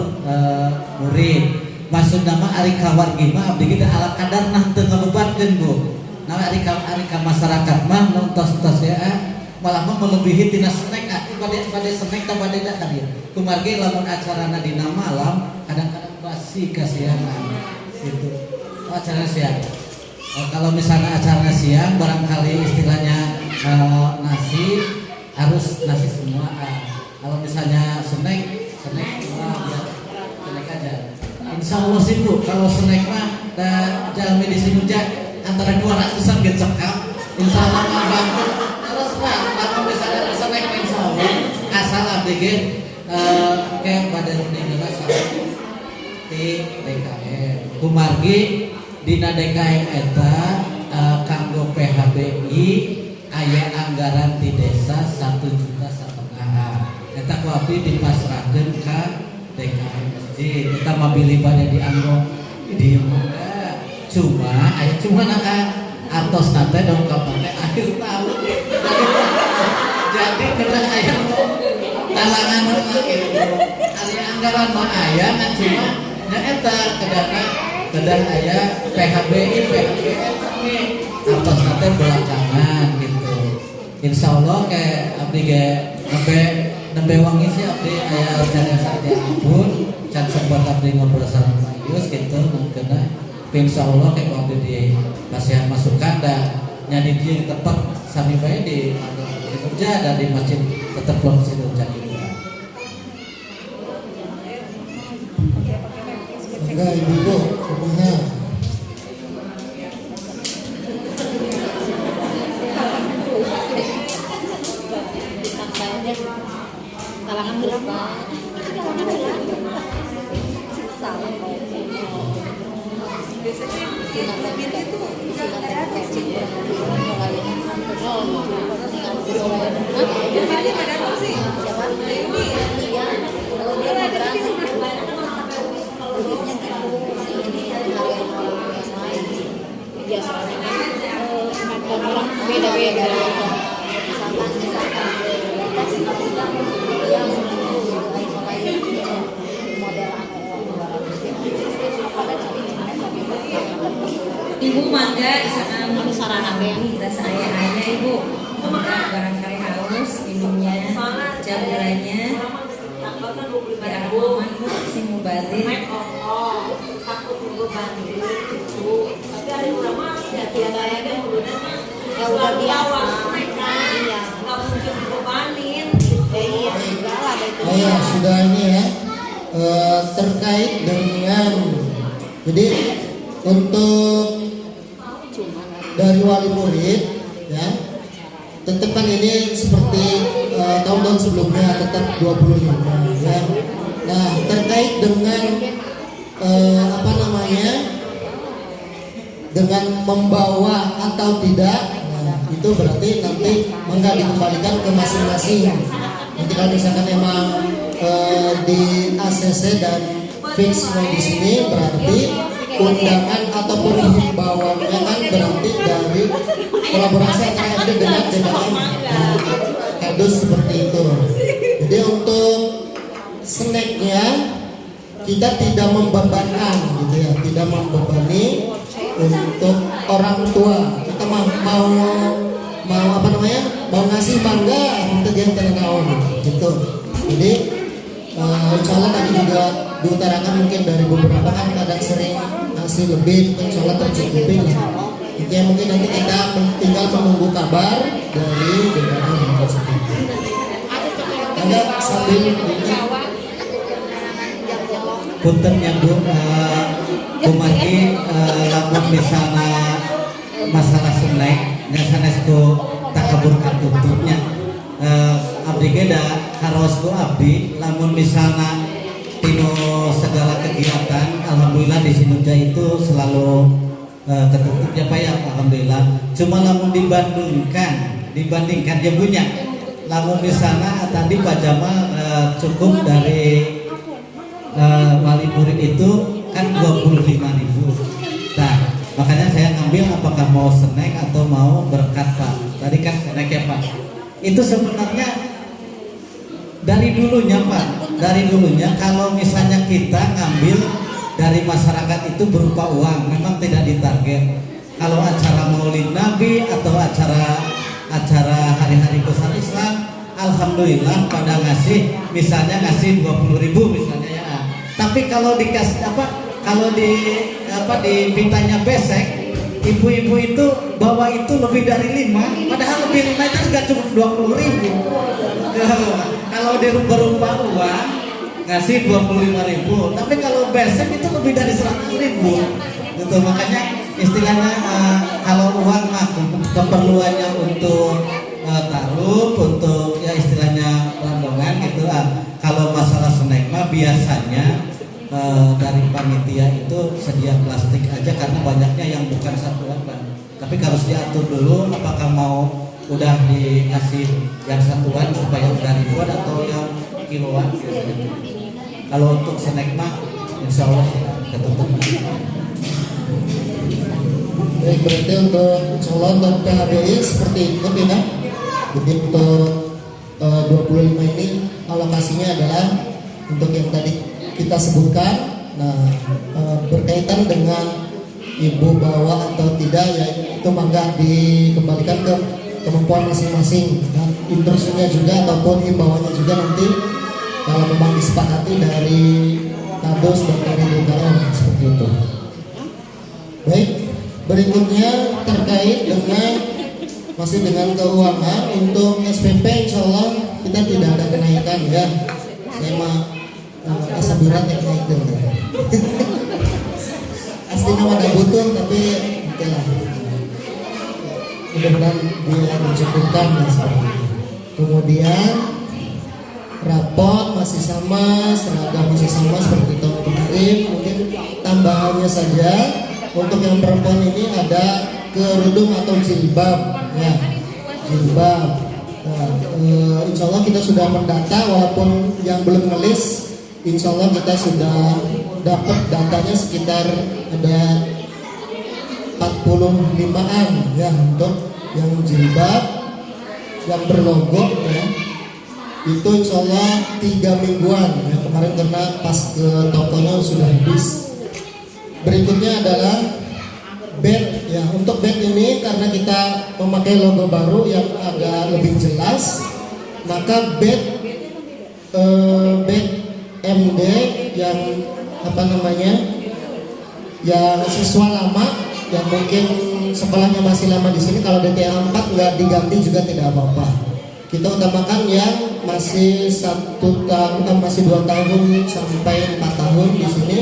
murid. Maksud nama ari kawargi mah abdi kita ala kadar nah teu ngabebankeun Bu. Nah ari ka masyarakat mah nontos-tos ya malah mah melebihi tina snack pada snack teh bade da kadieu. Kumargi lamun acarana dina malam kadang-kadang basi kasihan gitu. Acara siang. Kalau misalnya acara siang barangkali istilahnya nasi harus nasi semua. Kalau misalnya snack semua ya snack aja. Insya Allah sih Bu, kalau snack mah jalan medisi muja antara 200-an gitu sekap. Insya Allah mah bantu. Terus mah kalau misalnya snack insya Allah asal abdi kayak badan ini sama di DKM. Kumargi dina DKM eta kanggo PHBI aya anggaran di desa 1,5 juta. Eta ku abdi dipasrahkeun ka DKM masjid. Eta mah bilih bade dianggo di muda. Cuma naka artos nate dongkap nate akhir tahun. Jadi kena aya talangan gitu. Ari anggaran mah aya kan cuma nya eta kedana aya PHBI kami atas nanti belakangan gitu. Insya Allah kayak abdi ge nembe wangi sih abdi aya rencana saja ampun can sempat abdi ngobrol sama Pak Yus gitu mungkin insya Allah kayak abdi di kasihan masukan dan nyadi dia tempat sami bae di kerja dan di masjid tetap produksi kerja gitu. Enggak ibu pokoknya Kalangan berapa? Beda-beda. Ibu mangga isakan Anu sarana teh. rasa ayah ibu. Mangga barangkali haus minumnya, campurannya. Biar aman bu, si mubazir. Ya udah biasa. Iya. Iya, enggak lah ada itu. Oh ya, sudah ini ya. Terkait dengan, jadi untuk dari wali murid ya, tetap kan ini seperti tahun-tahun sebelumnya tetap 25 ya. Nah, terkait dengan apa namanya, dengan membawa atau tidak, nah, itu berarti nanti enggak dikembalikan ke masing-masing. Nanti kalau misalkan emang di ACC dan fix di sini, berarti undangan ataupun himbauannya kan berarti dari kolaborasi antara MD dengan DKM. Nah, kardus seperti itu. Jadi untuk snacknya kita tidak membebankan gitu ya, tidak membebani untuk orang tua. Kita mau apa namanya, mau ngasih mangga untuk yang ternaun gitu. Jadi insya Allah tadi juga diutarakan mungkin dari beberapa kan kadang sering ngasih lebih, insya Allah tercukupi lah. Itu yang mungkin nanti kita tinggal menunggu kabar dari DKM tersebut. Anda sambil punten ya Bu, kumagi lamun misalnya masalah sunai nggak sanesku tak kaburkan tutupnya. Abdi geda harosku abdi lamun misalnya tino segala kegiatan, alhamdulillah di Sinunja itu selalu ketutupnya Pak ya, alhamdulillah. Cuma lamun dibandingkan dia punya, lamun misalnya tadi Pak Jamal cukup dari wali murid itu kan 25.000. Nah, makanya saya ngambil apakah mau snack atau mau berkat Pak. Tadi kan snack ya Pak. Itu sebenarnya dari dulunya Pak, dari dulunya kalau misalnya kita ngambil dari masyarakat itu berupa uang, memang tidak ditarget. Kalau acara Maulid Nabi atau acara hari-hari besar Islam, alhamdulillah pada ngasih, misalnya ngasih 20.000 misalnya ya. Tapi kalau dikasih kalau dipintanya besek, ibu-ibu itu bawa itu lebih dari 5, padahal lebih 5 itu nggak cukup 20.000. Kalau berupa uang ngasih 25.000, tapi kalau besek itu lebih dari 100.000. Gitu, makanya istilahnya kalau uang mah keperluannya untuk taruh, untuk ya istilahnya rombongan gitu. Kalau masalah snack mah biasanya dari panitia itu sedia plastik aja karena banyaknya yang bukan satuan Pak. Tapi harus diatur dulu apakah mau udah dikasih yang satuan supaya udah ribuan atau yang kiloan gitu. Kalau untuk snack mah insya Allah ketutup. Baik, berarti untuk insya Allah untuk PHBI seperti itu ya. Jadi untuk 25 ini alokasinya adalah untuk yang tadi kita sebutkan. Nah, berkaitan dengan ibu bawa atau tidak ya itu mangga dikembalikan ke kemampuan masing-masing, dan instruksinya juga ataupun himbauannya juga nanti kalau memang disepakati dari Kadus dan dari DKM seperti itu. Baik, berikutnya terkait dengan masih dengan keuangan untuk SPP, insya Allah kita tidak ada kenaikan ya. Saya mah asa berat yang naik dulu. Aslinya ada butuh tapi itulah. Mudah-mudahan dia mencukupkan masalah. Kemudian rapot masih sama, seragam masih sama seperti tahun kemarin. Mungkin tambahannya saja untuk yang perempuan ini ada kerudung atau jilbab, ya jilbab. Nah, insya Allah kita sudah mendata, walaupun yang belum ngelis, insya Allah kita sudah dapat datanya sekitar ada 45-an ya untuk yang jilbab yang berlogo ya. Itu insya Allah 3 mingguan ya, kemarin karena pas ke tokonya sudah habis. Berikutnya adalah bed ya. Untuk bed ini karena kita memakai logo baru yang agak lebih jelas, maka bed MD yang apa namanya, yang siswa lama yang mungkin sekolahnya masih lama di sini, kalau DTA 4 nggak diganti juga tidak apa-apa. Kita utamakan yang masih 1 tahun, masih 2 tahun sampai 4 tahun di sini.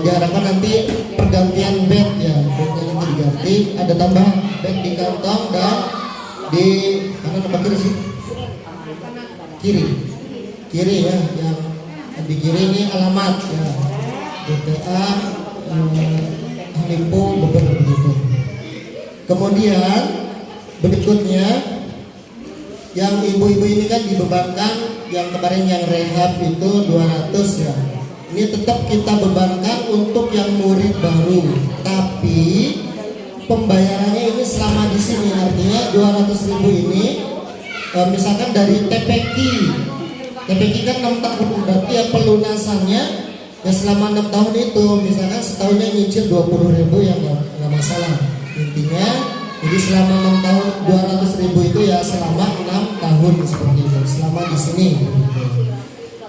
Diharapkan nanti pergantian bed ya, bednya nanti diganti, ada tambahan bed di kantong dan di kanan apa kiri sih? Kiri ya, yang di kiri ini alamat ya, DTA Limpo Beber begitu. Kemudian berikutnya yang ibu-ibu ini kan dibebankan, yang kemarin yang rehab itu 200 ya. Ini tetap kita bebankan untuk yang murid baru, tapi pembayarannya ini selama di sini, artinya 200.000 ini misalkan dari TPQ kan 6 tahun, berarti ya pelunasannya ya selama 6 tahun itu, misalkan setahunnya nyicil 20.000 ya nggak masalah. Intinya jadi selama 6 tahun 200.000 itu ya selama 6 tahun seperti itu, selama di sini.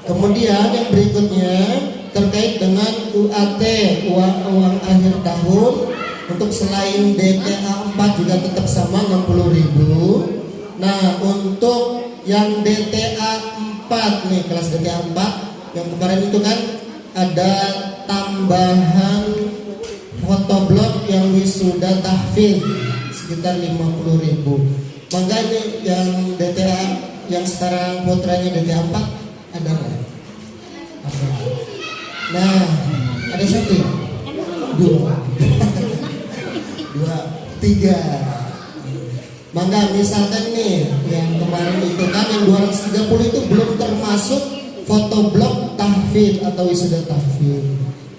Kemudian yang berikutnya terkait dengan UAT, uang akhir tahun, untuk selain DTA 4 juga tetap sama 60.000. Nah, untuk yang DTA 4 nih, kelas DTA 4 yang kemarin itu kan ada tambahan fotoblog yang wisuda tahfidz sekitar 50.000. Maka ini yang DTA yang sekarang putranya DTA 4 ada nggak? Ada. Nah, ada 1, 2, 3. Maka misalkan nih yang kemarin itu kan yang 230 itu belum termasuk fotoblog tahfidz atau wisuda tahfidz.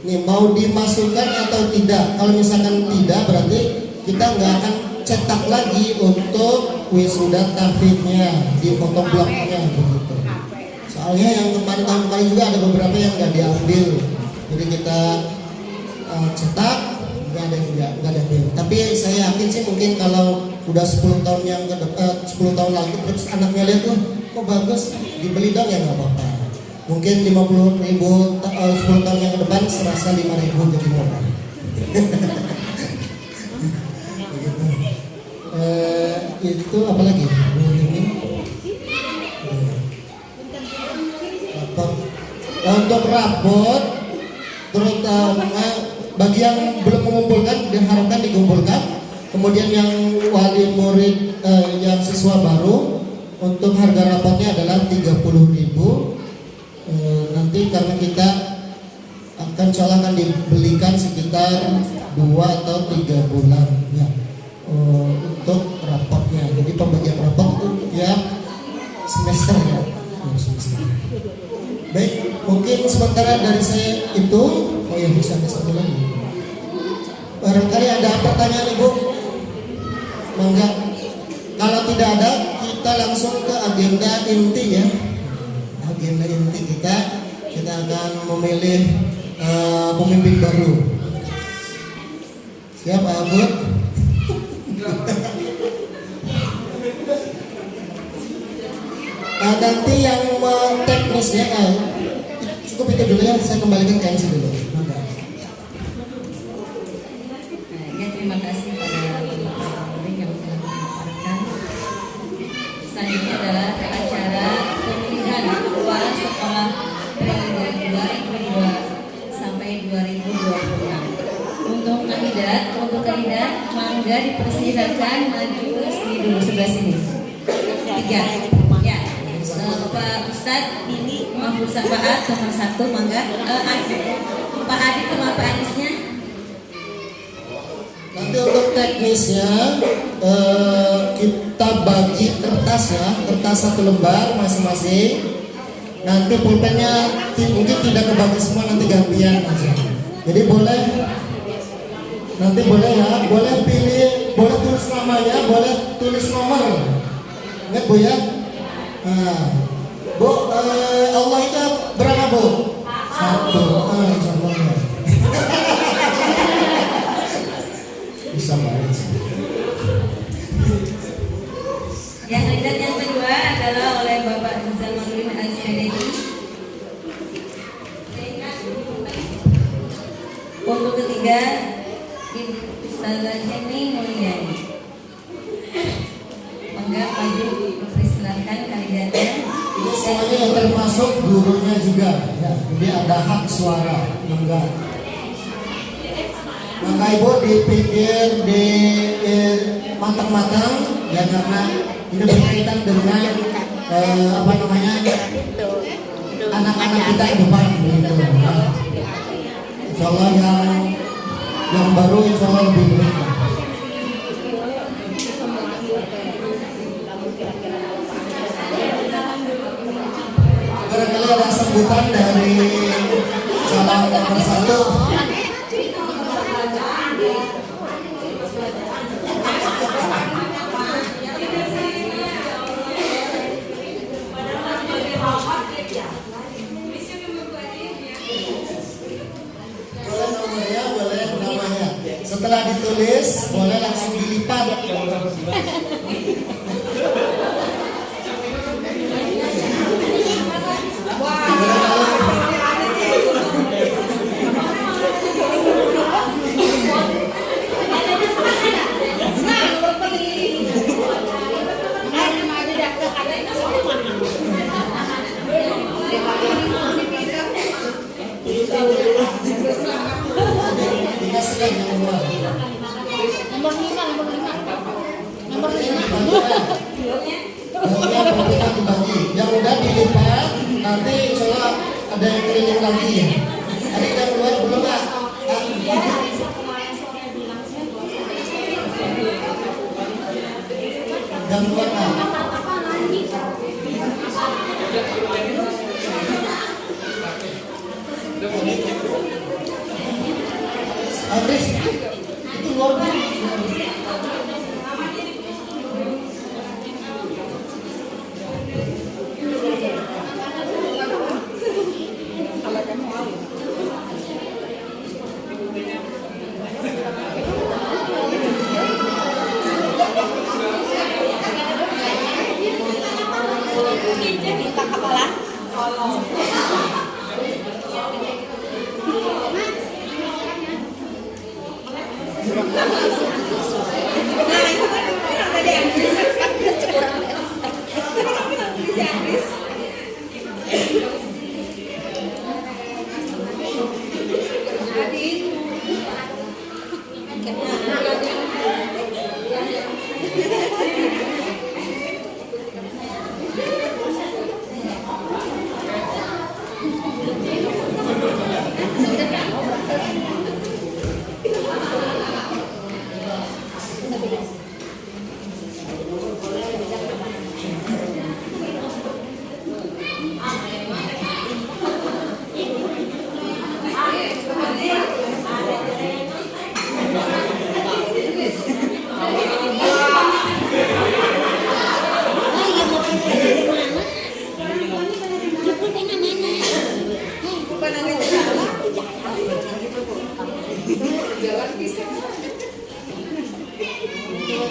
Nih mau dimasukkan atau tidak? Kalau misalkan tidak, berarti kita nggak akan cetak lagi untuk wisuda tahfidznya di fotoblognya begitu. Soalnya yang tahun kemarin juga ada beberapa yang nggak diambil, jadi kita cetak nggak ada yang diambil. Tapi saya yakin sih mungkin kalau udah 10 tahun yang 10 tahun lagi terus anaknya lihat tuh kok bagus, dibeli dong ya nggak apa-apa. Mungkin 50.000 10 tahun yang ke depan serasa 5.000 jadi murah. Itu apa lagi? Untuk rapot, terutama bagi yang belum mengumpulkan, diharapkan dikumpulkan. Kemudian yang wali murid, yang siswa baru, untuk harga rapotnya adalah 30.000. Nanti karena kita akan akan dibelikan sekitar 2 atau 3 bulan ya, untuk rapotnya. Jadi pembagian rapot itu tiap semester ya, semester. Baik, mungkin sementara dari saya itu. Oh ya, bisa ada satu lagi. Barangkali ada pertanyaan Ibu? Mangga. Kalau tidak ada, kita langsung ke agenda inti ya. Agenda inti kita akan memilih pemimpin baru. Siap, Pak Abud? Nanti yang teknisnya cukup itu dulu ya, saya kembalikan ke MC dulu. Ya, terima kasih pada Bapak yang telah memaparkan. Selanjutnya adalah acara pemilihan kepala sekolah periode 2002 sampai 2026. Untuk kandidat mangga dipersilakan maju ke sini dulu, sebelah sini. 3. Ya, Bapak Ustadz ini Mahfud Safaat nomor 1, mangga. Pak Adi sama Pak Anisnya. Nanti untuk teknisnya kita bagi kertas ya, kertas 1 lembar masing-masing. Nanti pulpennya mungkin tidak kebagi semua, nanti gantian aja. Jadi boleh ya, boleh pilih, boleh tulis namanya, boleh tulis nomor. Ingat Bu ya. Nah, Bu, Allah itu berapa Bu? 1. Contohnya. Yang kandidat yang kedua adalah oleh Bapak Zamanuddin SPD. Untuk ketiga, Ibu Ustazah Heni Mulyani. Mangga maju, persilakan kandidatnya. Ini semuanya yang termasuk gurunya juga. Ya, jadi ada hak suara. Mangga. Mangga Ibu dipikir di matang-matang ya, karena ini berkaitan dengan apa namanya anak-anak kita ke depan begitu. Ya. Insya Allah yang baru insya Allah lebih baik. Barangkali ada sambutan dari calon nomor 1. Boleh nomornya, boleh namanya. Setelah ditulis, boleh langsung dilipat. Dikasihkan yang nomor. Nomor 5. Yang dibagi, yang udah dilipat, nanti insya Allah ada yang keliling lagi. Ada yang keluar belum Pak? Yang keluar Pak? Habis itu luar biasa.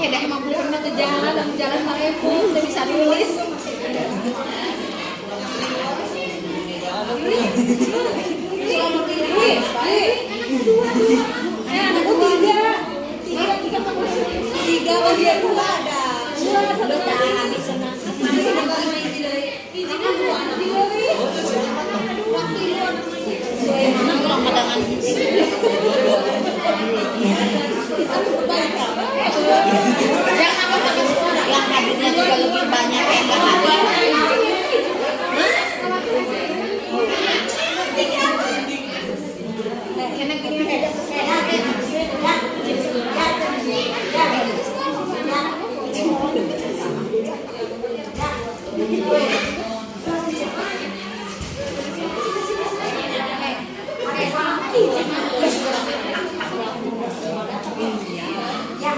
Dah emang belum pernah ke jalan Marepo, udah bisa nulis. Tiga lagi aku ada. Udah tahan di sana. Mana kurang padangan jangan apa-apa yang hadirnya juga lebih banyak yang gak hadir.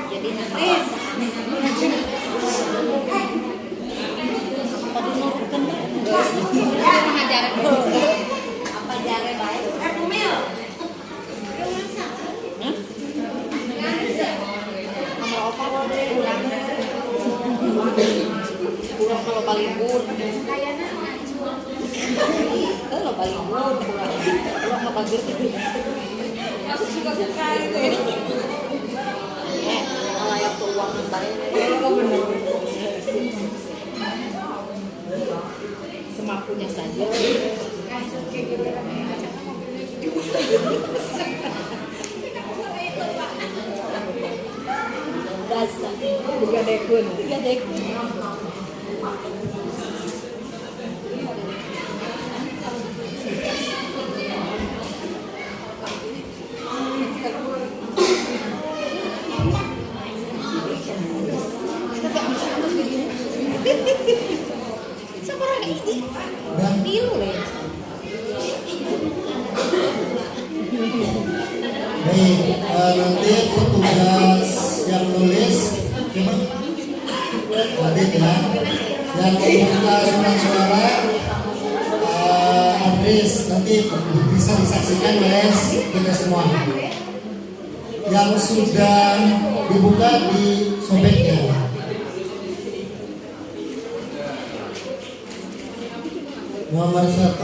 Jadi nangis. Apa dinurutkan? Mengajar apa jare baik? Kumil. Nomor apa boleh ulang? lo balibur. Lo balibur kurang lo bagir. Masuk suka itu ya. Layak tuh uang bayar. Semampunya saja. Dasar. Tiga dekun. Dan Tilu ya. baik, nanti petugas yang nulis audit ya, yang membuka surat suara Andris nanti bisa disaksikan oleh kita semua. Yang sudah dibuka di sobeknya. Nomor 1.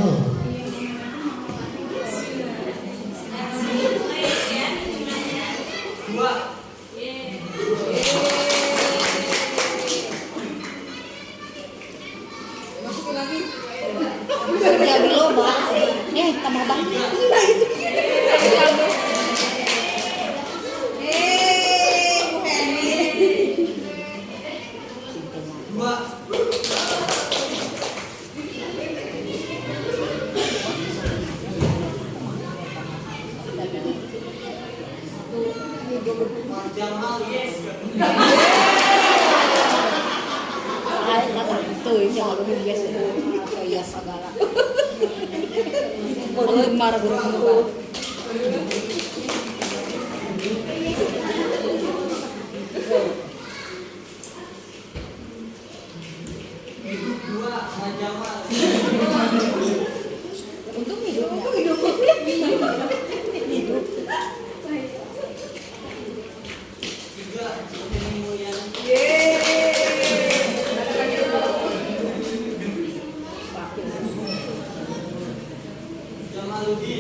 Kerja di loba. Tambah banget. Tuh, jangan lupa biasa kayak segala. Marah bermuka. Untung hidup. Lagi.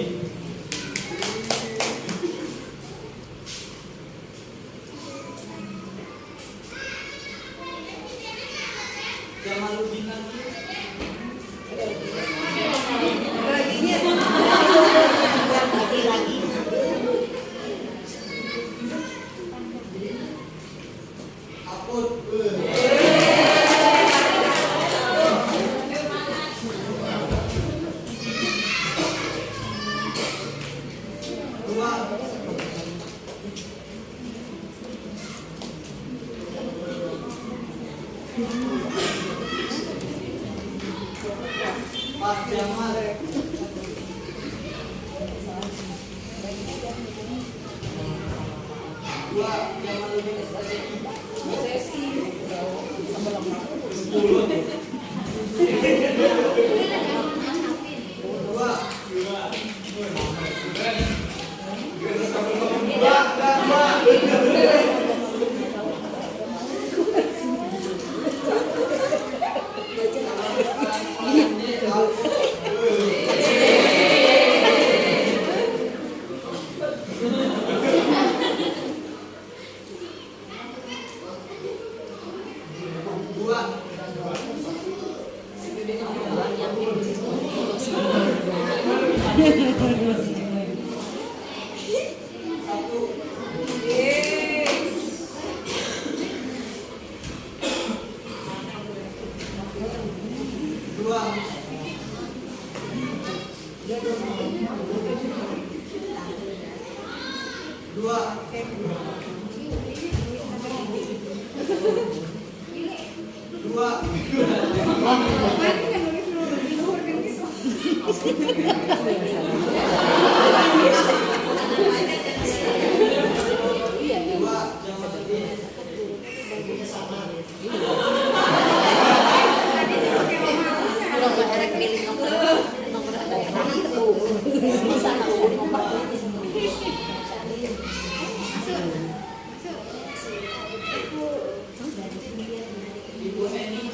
Ibu Eni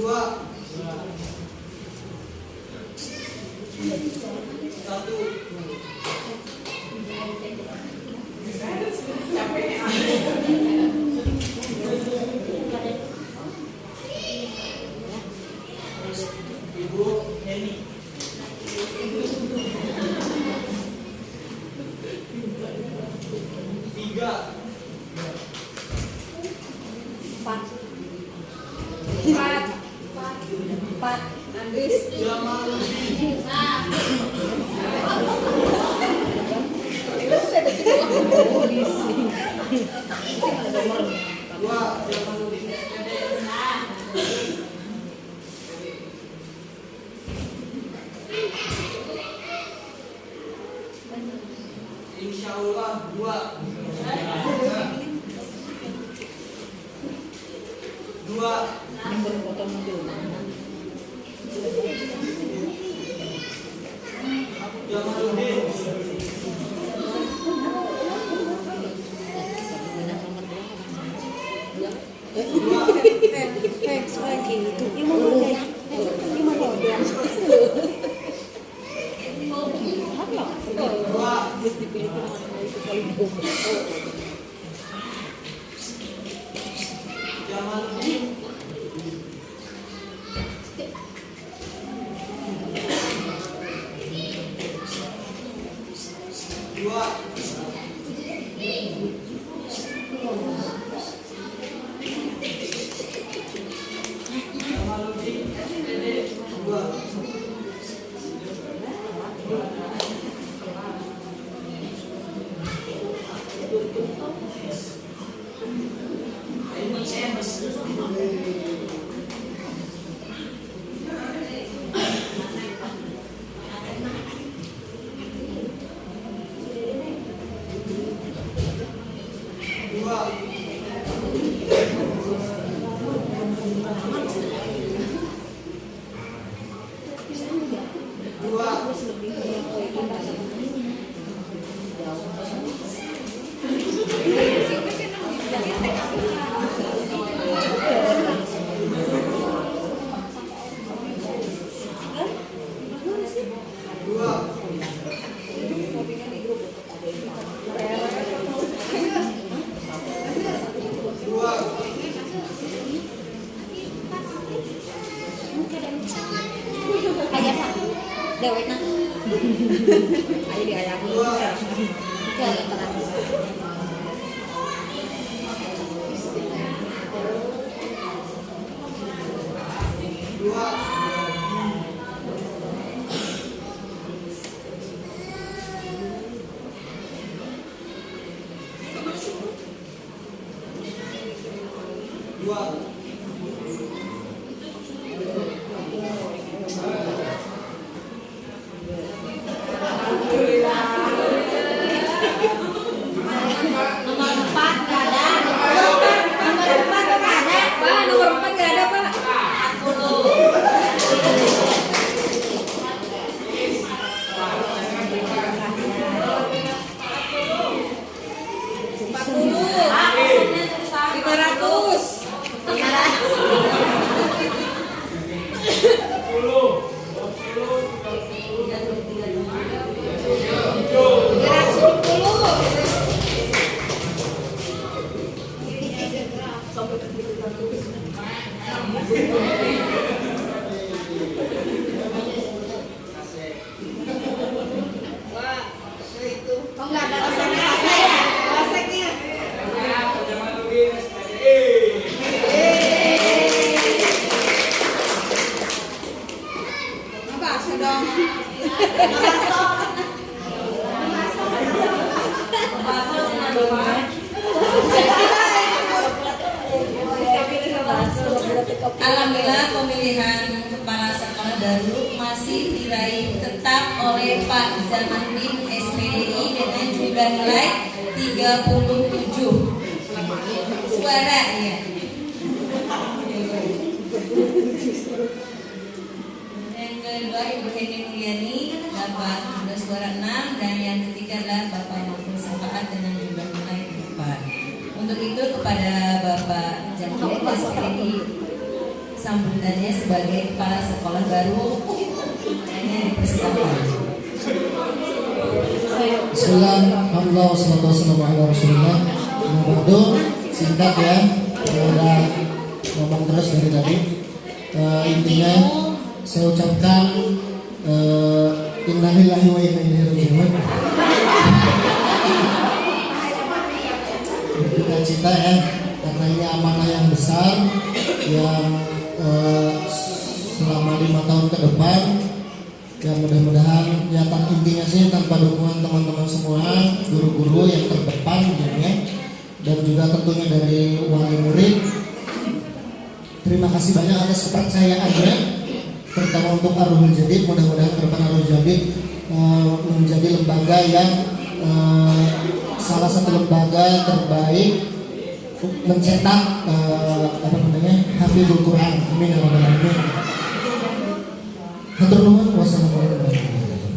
Empat. Andis. Insyaallah 2. 2. Nomor potong mobil. Jamaluddin. Lagi itu gimana? Terus dipilih itu paling Jamaluddin. 4. Untuk itu kepada Bapak Jamil SPDI sambutannya sebagai kepala sekolah baru. Makanya dipersilakan. Bismillah, alhamdulillah, wassalatu wassalamu ala rasulillah. Ba'du, singkat ya, udah ngomong terus dari tadi. Intinya saya ucapkan innalillahi wa inna ilaihi raji'un. Berduka cita ya, karena ini amanah yang besar yang selama 5 tahun ke depan. Ya mudah-mudahan ya intinya sih tanpa dukungan teman-teman semua, guru-guru yang terdepan ya, dan juga tentunya dari wali murid. Terima kasih banyak atas kepercayaannya, terutama untuk Ar-Ruhul Jadid. Mudah-mudahan ke depan Ar-Ruhul Jadid menjadi lembaga yang salah satu lembaga terbaik mencetak Hafizul Quran. Amin ya rabbal alamin. Hatur nuhun. Wassalamualaikum warahmatullahi wabarakatuh.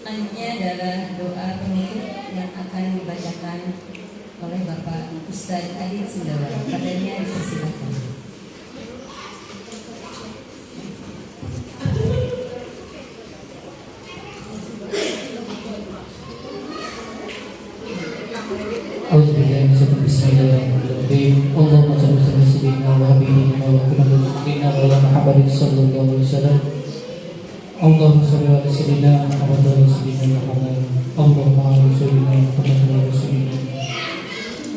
Selanjutnya adalah doa penutup yang akan dibacakan oleh Bapak Ustadz Adit Sindawara. Padanya dipersilakan. Bismillahirrahmanirrahim. Allahumma shalli ala sayyidina wa habibina wa sayyidina wa Muhammadin sallallahu alaihi wasallam. Allahumma shalli ala sayyidina Muhammad wa sayyidina Muhammad. Allahumma ala sayyidina Muhammad wa sayyidina.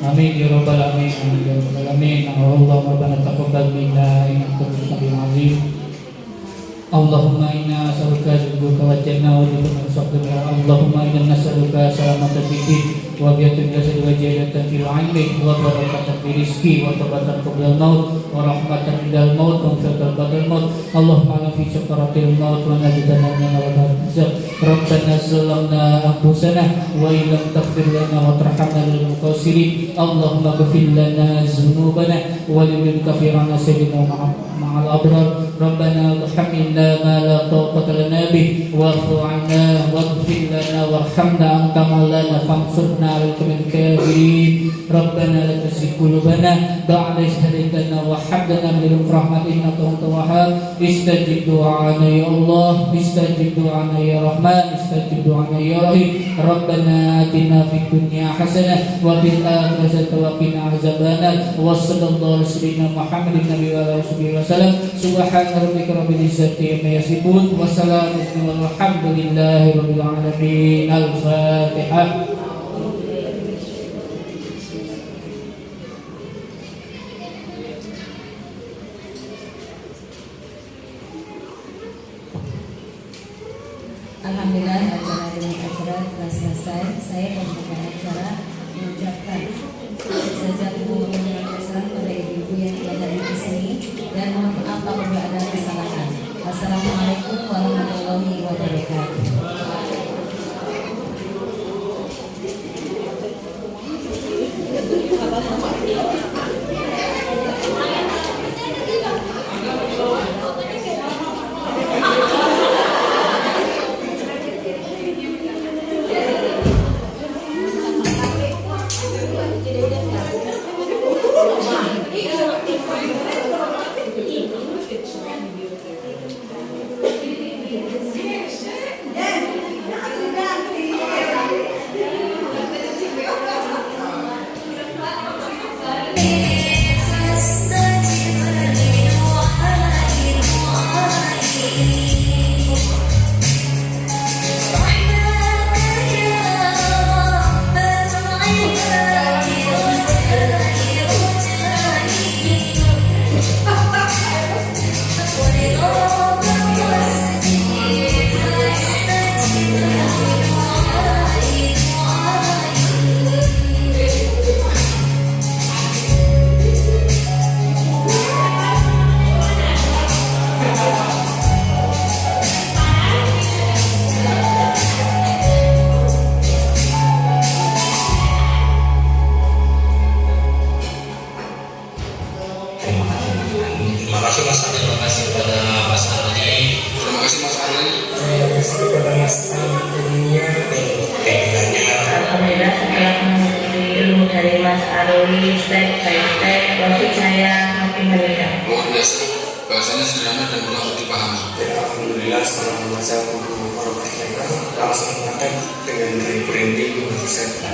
Amin ya rabbal alamin. Amin ya rabbal alamin. Allahumma rabbana taqabbal minna innaka antas samiul alim. Allahumma inna nas'aluka ridhaka wa jannah wa Allahumma inna nas'aluka salamatan fid din wa biyatul jasad wa jannatan fil 'ilmi wa barakatan fil rizqi wa tawbatan qabla al-maut wa rahmatan indal maut wa firqatan ba'dal maut. Allahumma fi syakaratil maut wa najidana min al-azab. Rabbana zalamna anfusana wa illam taghfir lana wa tarhamna lil muqassirin. Allahumma ighfir lana dzunubana wa lil kafirina sayyidina ma'al abrar. Rabbana hamilna ma la taqata lana bih wa'fu 'anna waghfir lana warhamna anta maulana fansurna 'alal qawmil kafirin. Rabbana la tuzigh qulubana ba'da idh hadaytana wa hab lana min ladunka rahmatan innaka antal wahhab. Istajib du'ana ya Allah, istajib du'ana ya Rahman, istajib du'ana ya Rahim. Rabbana atina fid dunya hasanah wa fil akhirati wa qina azabannar. Wa sallallahu alaihi wasallam Muhammadin nabiy wa alihi wasallam. Subhana rabbika rabbil izzati amma yasifun wa salamun walhamdulillahi rabbil alamin. Al-Fatihah. Alhamdulillah, acara dengan acara telah selesai. Saya pembukaan acara mengucapkan saja pengumuman kesalahan pada ibu-ibu yang berada di sini dan mohon maaf apabila ada kesalahan. Wassalamualaikum warahmatullahi wabarakatuh. masalah dunia. Alhamdulillah setelah mengikuti ilmu dari Mas Aruli step by step, wajib saya makin meningkat. Luar biasa, bahasanya sederhana dan mudah untuk dipahami. Ya, alhamdulillah setelah membaca buku Warokah langsung praktek dengan rebranding website.